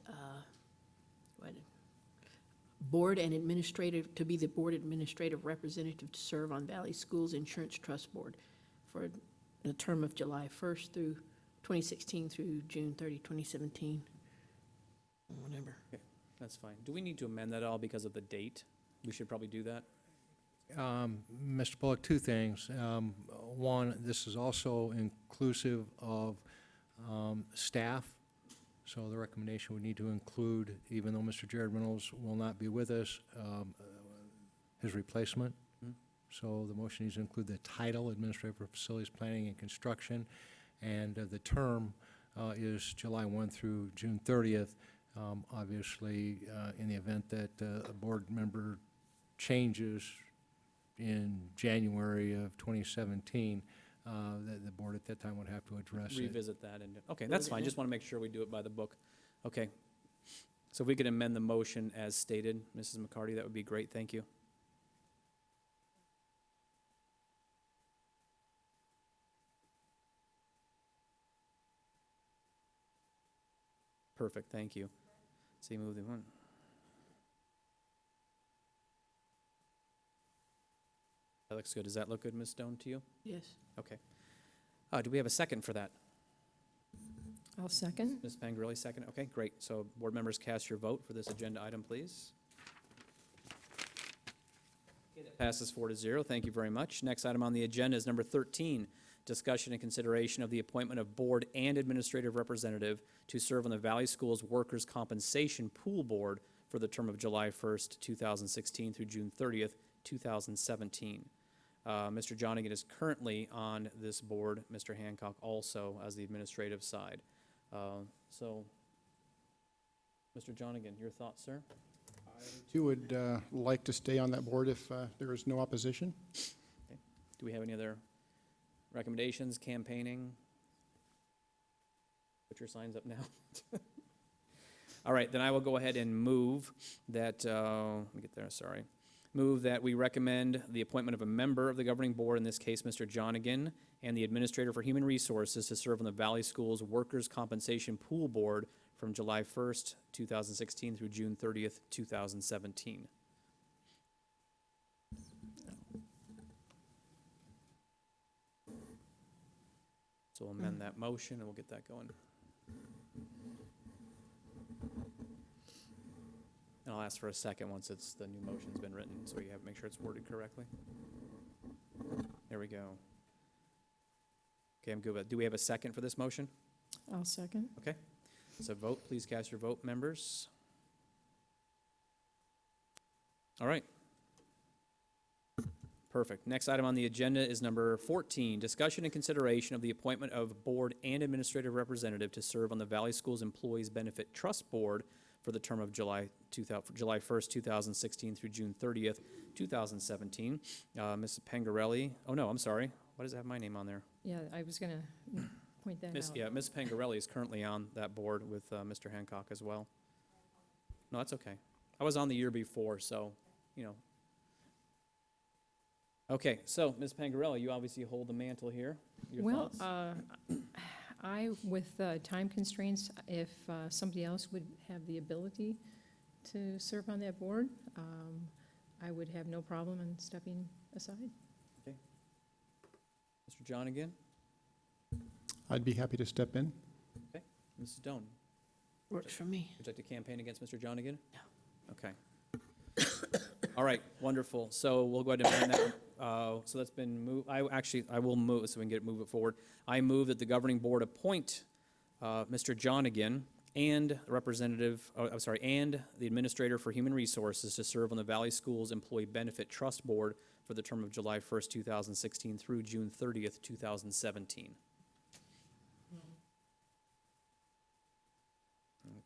S9: board and administrative, to be the board administrative representative to serve on Valley Schools Insurance Trust Board for the term of July 1st through 2016 through June 30, 2017. Whatever.
S1: Okay, that's fine. Do we need to amend that at all because of the date? We should probably do that.
S11: Mr. Bullock, two things. One, this is also inclusive of staff, so the recommendation would need to include, even though Mr. Jared Reynolds will not be with us, his replacement. So the motion needs to include the title, Administrator for Facilities Planning and Construction, and the term is July 1 through June 30th. Obviously, in the event that a board member changes in January of 2017, the board at that time would have to address it.
S1: Revisit that. And okay, that's fine. Just want to make sure we do it by the book. Okay. So if we could amend the motion as stated, Mrs. McCarty, that would be great. Thank you. Perfect, thank you. See, move the one. That looks good. Does that look good, Ms. Stone, to you?
S9: Yes.
S1: Okay. Do we have a second for that?
S4: I'll second.
S1: Ms. Pangarelli, second. Okay, great. So board members, cast your vote for this agenda item, please. Okay, that passes 4-0. Thank you very much. Next item on the agenda is number 13, discussion and consideration of the appointment of board and administrative representative to serve on the Valley Schools Workers' Compensation Pool Board for the term of July 1st, 2016 through June 30th, 2017. Mr. Johnigan is currently on this board, Mr. Hancock also as the administrative side. So, Mr. Johnigan, your thoughts, sir?
S5: I too would like to stay on that board if there is no opposition.
S1: Okay. Do we have any other recommendations, campaigning? Put your signs up now. All right, then I will go ahead and move that, let me get there, sorry. Move that we recommend the appointment of a member of the governing board, in this case, Mr. Johnigan, and the Administrator for Human Resources to serve on the Valley Schools Workers' Compensation Pool Board from July 1st, 2016 through June 30th, 2017. So we'll amend that motion and we'll get that going. And I'll ask for a second once the new motion's been written, so you have to make sure it's worded correctly. There we go. Okay, I'm good with it. Do we have a second for this motion?
S4: I'll second.
S1: Okay. So vote, please cast your vote, members. All right. Perfect. Next item on the agenda is number 14, discussion and consideration of the appointment of board and administrative representative to serve on the Valley Schools Employees Benefit Trust Board for the term of July 1st, 2016 through June 30th, 2017. Ms. Pangarelli, oh no, I'm sorry. Why does it have my name on there?
S4: Yeah, I was going to point that out.
S1: Yeah, Ms. Pangarelli is currently on that board with Mr. Hancock as well. No, that's okay. I was on the year before, so, you know, Okay, so Ms. Pangarelli, you obviously hold the mantle here. Your
S4: Well,
S1: thoughts?
S4: with time constraints, if somebody else would have the ability to serve on that board, I would have no problem in stepping aside.
S1: Okay. Mr. John again?
S5: I'd be happy to step in.
S1: Okay. Mrs. Doan?
S9: Works for me.
S1: Would you like to campaign against Mr. John again? No. Okay. All right, wonderful. So we'll go ahead and amend that. So that's been moved. I will move, so we can move it forward. I move that the governing board appoint Mr. John again and and the Administrator for Human Resources to serve on the Valley Schools Employee Benefit Trust Board for the term of July 1st, 2016 through June 30th, 2017.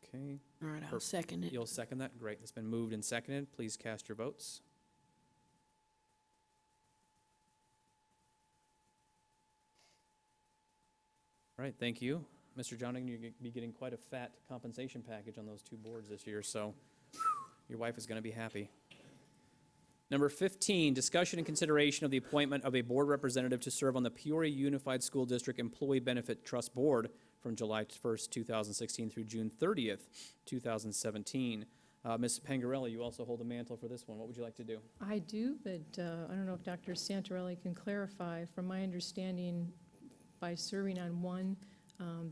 S1: Okay.
S9: All right, I'll second it.
S1: You'll second that? Great. It's been moved and seconded. Please cast your votes. All right, thank you. Mr. Johning, you're going to be getting quite a fat compensation package on those two boards this year, so your wife is going to be happy. Number 15, discussion and consideration of the appointment of a board representative to serve on the Peoria Unified School District Employee Benefit Trust Board from July 1st, 2016 through June 30th, 2017. Ms. Pangarelli, you also hold the mantle for this one. What would you like to do?
S4: I do, but I don't know if Dr. Santarelli can clarify. From my understanding, by serving on one,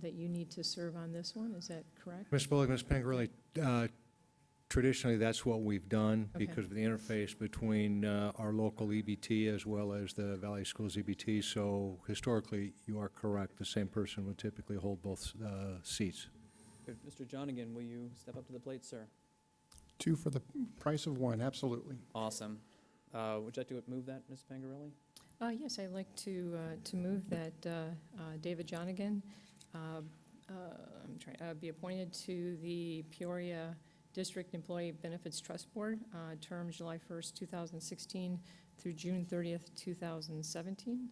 S4: that you need to serve on this one. Is that correct?
S11: Ms. Bullock, Ms. Pangarelli, traditionally, that's what we've done
S4: Okay.
S11: because of the interface between our local EBT as well as the Valley Schools EBT. So historically, you are correct. The same person would typically hold both seats.
S1: Good. Mr. Johnigan, will you step up to the plate, sir?
S5: 2 for the price of 1, absolutely.
S1: Awesome. Would you like to move that, Ms. Pangarelli?
S4: Yes, I'd like to move that David Jonigan be appointed to the Peoria District Employee Benefits Trust Board, term July 1st, 2016 through June 30th, 2017.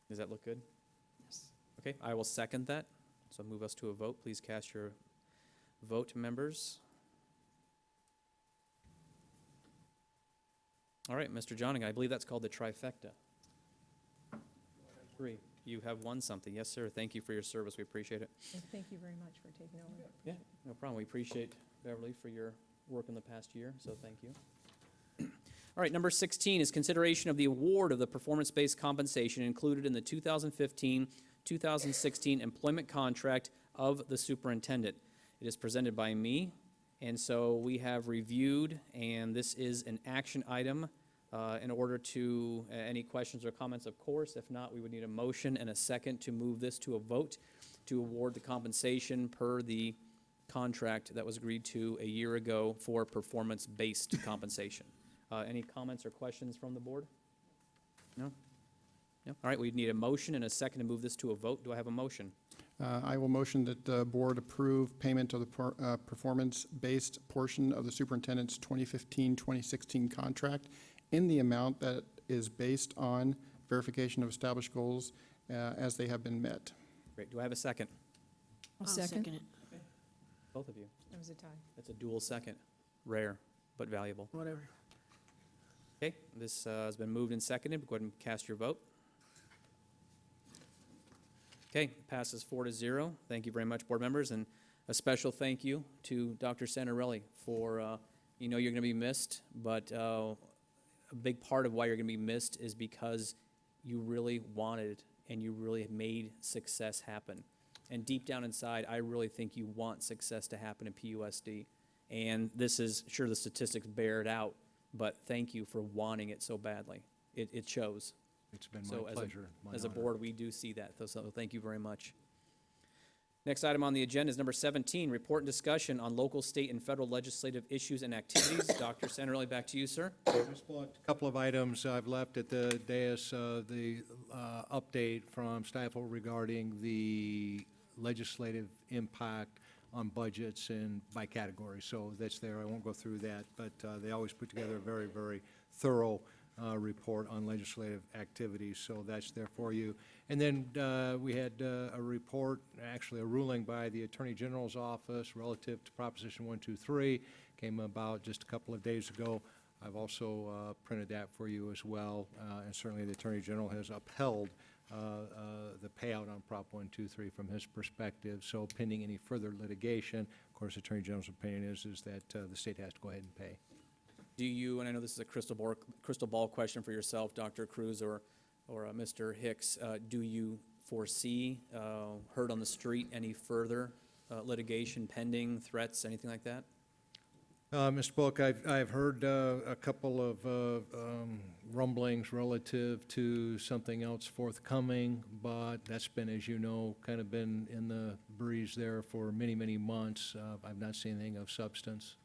S1: Does that look good?
S4: Yes.
S1: Okay, I will second that. So move us to a vote. Please cast your vote, members. All right, Mr. Johning, I believe that's called the trifecta. 3. You have won something. Yes, sir. Thank you for your service. We appreciate it.
S4: And thank you very much for taking over.
S1: Yeah, no problem. We appreciate Beverly for your work in the past year, so thank you. All right, number 16 is consideration of the award of the performance-based compensation included in the 2015-2016 employment contract of the superintendent. It is presented by me, and so we have reviewed, and this is an action item in order to, any questions or comments, of course. If not, we would need a motion and a second to move this to a vote to award the compensation per the contract that was agreed to a year ago for performance-based compensation. Any comments or questions from the board? No? No? All right, we'd need a motion and a second to move this to a vote. Do I have a motion?
S5: I will motion that the board approve payment of the performance-based portion of the superintendent's 2015-2016 contract in the amount that is based on verification of established goals as they have been met.
S1: Great. Do I have a second?
S4: I'll second.
S9: it.
S1: Both of you.
S4: That was a tie.
S1: That's a dual second. Rare, but valuable.
S9: Whatever.
S1: Okay, this has been moved and seconded. Go ahead and cast your vote. Okay, passes 4-0. Thank you very much, board members, and a special thank you to Dr. Santarelli for, you're going to be missed, but a big part of why you're going to be missed is because you really wanted and you really made success happen. And deep down inside, I really think you want success to happen in PUSD. And this is, sure, the statistics bear it out, but thank you for wanting it so badly. It shows.
S11: It's been
S1: So
S11: my
S1: as
S11: pleasure.
S1: As a board, we do see that, so thank you very much. Next item on the agenda is number 17, report and discussion on local, state, and federal legislative issues and activities. Dr. Santarelli, back to you, sir.
S11: Ms. Bullock, a couple of items I've left at the dais, the update from Stifel regarding the legislative impact on budgets and by category. So that's there. I won't go through that, but they always put together a very, very thorough report on legislative activities, so that's there for you. And then we had a report, actually a ruling by the Attorney General's office relative to Proposition 123, came about just a couple of days ago. I've also printed that for you as well, and certainly the Attorney General has upheld the payout on Prop 123 from his perspective. So pending any further litigation, of course, the Attorney General's opinion is that the state has to go ahead and pay.
S1: Do you, and I know this is a crystal ball question for yourself, Dr. Cruz or Mr. Hicks, do you foresee, heard on the street, any further litigation pending, threats, anything like that?
S11: Mr. Bullock, I've heard a couple of rumblings relative to something else forthcoming, but that's been, as you know, kind of been in the breeze there for many, many months. I've not seen anything of substance.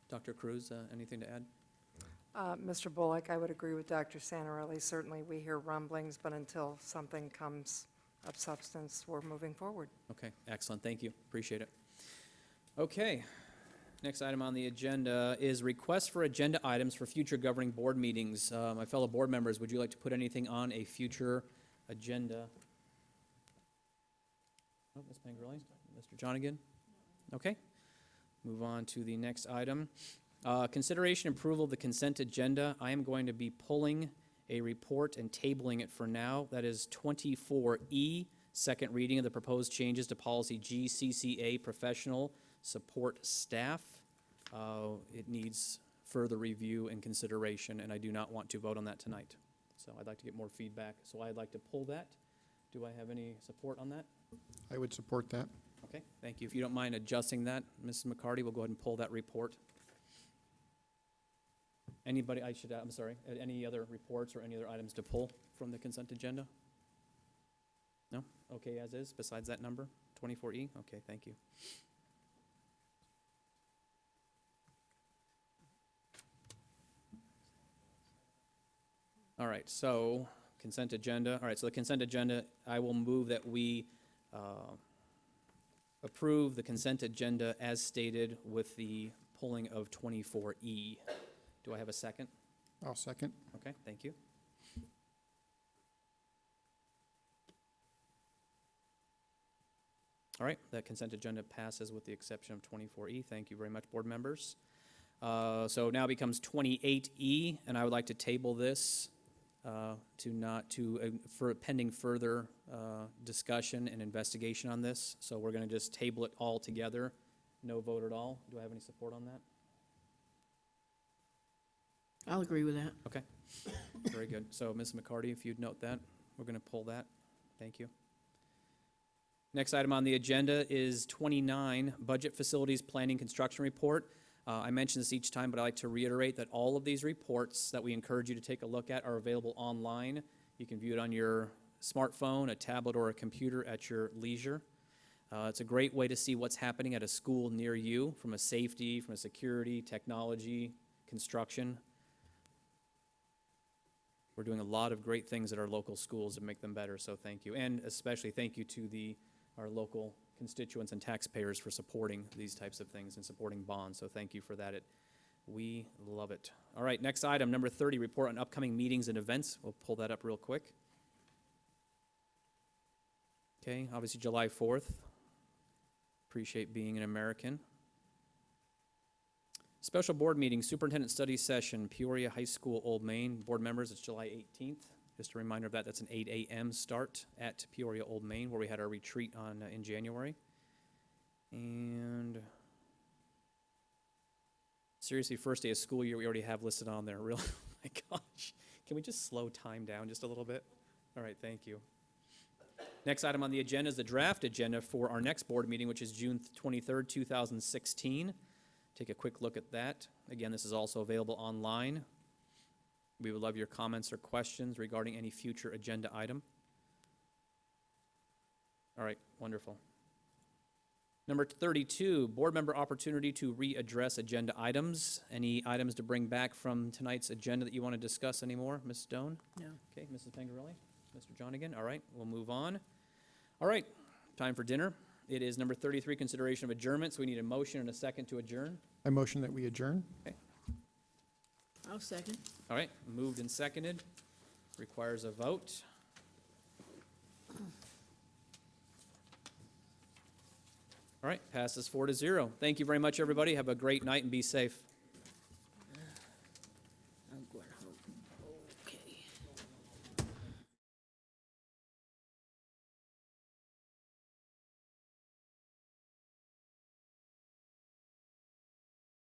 S1: Dr. Cruz, anything to add?
S12: Mr. Bullock, I would agree with Dr. Santarelli. Certainly, we hear rumblings, but until something comes of substance, we're moving forward.
S1: Okay, excellent. Thank you. Appreciate it. Okay. Next item on the agenda is request for agenda items for future governing board meetings. My fellow board members, would you like to put anything on a future agenda? Oh, Ms. Pangarelli, Mr. Jonigan? Okay. Move on to the next item. Consideration and approval of the consent agenda. I am going to be pulling a report and tabling it for now. That is 24E, second reading of the proposed changes to policy GCCA, professional support staff. It needs further review and consideration, and I do not want to vote on that tonight. So I'd like to get more feedback. So I'd like to pull that. Do I have any support on that?
S5: I would support that.
S1: Okay, thank you. If you don't mind adjusting that, Mrs. McCarty, we'll go ahead and pull that report. Anybody, I'm sorry, any other reports or any other items to pull from the consent agenda? No? Okay, as is, besides that number, 24E? Okay, thank you. All right, so consent agenda. All right, so the consent agenda, I will move that we approve the consent agenda as stated with the pulling of 24E. Do I have a second?
S5: I'll second.
S1: Okay, thank you. All right, that consent agenda passes with the exception of 24E. Thank you very much, board members. So now becomes 28E, and I would like to table this for pending further discussion and investigation on this. So we're going to just table it all together. No vote at all. Do I have any support on that?
S9: I'll agree with that.
S1: Okay, very good. So Ms. McCarty, if you'd note that, we're going to pull that. Thank you. Next item on the agenda is 29, Budget Facilities Planning Construction Report. I mention this each time, but I like to reiterate that all of these reports that we encourage you to take a look at are available online. You can view it on your smartphone, a tablet, or a computer at your leisure. It's a great way to see what's happening at a school near you from a safety, from a security, technology, construction. We're doing a lot of great things at our local schools to make them better, so thank you. And especially thank you to our local constituents and taxpayers for supporting these types of things and supporting bonds, so thank you for that. We love it. All right, next item, number 30, report on upcoming meetings and events. We'll pull that up real quick. Okay, obviously July 4th. Appreciate being an American. Special board meeting, superintendent study session, Peoria High School, Old Main. Board members, it's July 18th. Just a reminder of that, that's an 8 a.m. start at Peoria Old Main, where we had our retreat in January. And seriously, first day of school year, we already have listed on there. Really, oh my gosh. Can we just slow time down just a little bit? All right, thank you. Next item on the agenda is the draft agenda for our next board meeting, which is June 23rd, 2016. Take a quick look at that. Again, this is also available online. We would love your comments or questions regarding any future agenda item. All right, wonderful. Number 32, board member opportunity to readdress agenda items. Any items to bring back from tonight's agenda that you want to discuss anymore? Ms. Stone?
S9: No.
S1: Okay, Mrs. Pangarelli? Mr. Jonigan? All right, we'll move on. All right, time for dinner. It is number 33, consideration of adjournment, so we need a motion and a second to adjourn.
S5: I motion that we adjourn.
S1: Okay.
S9: I'll second.
S1: All right, moved and seconded. Requires a vote. All right, passes 4-0. Thank you very much, everybody. Have a great night and be safe.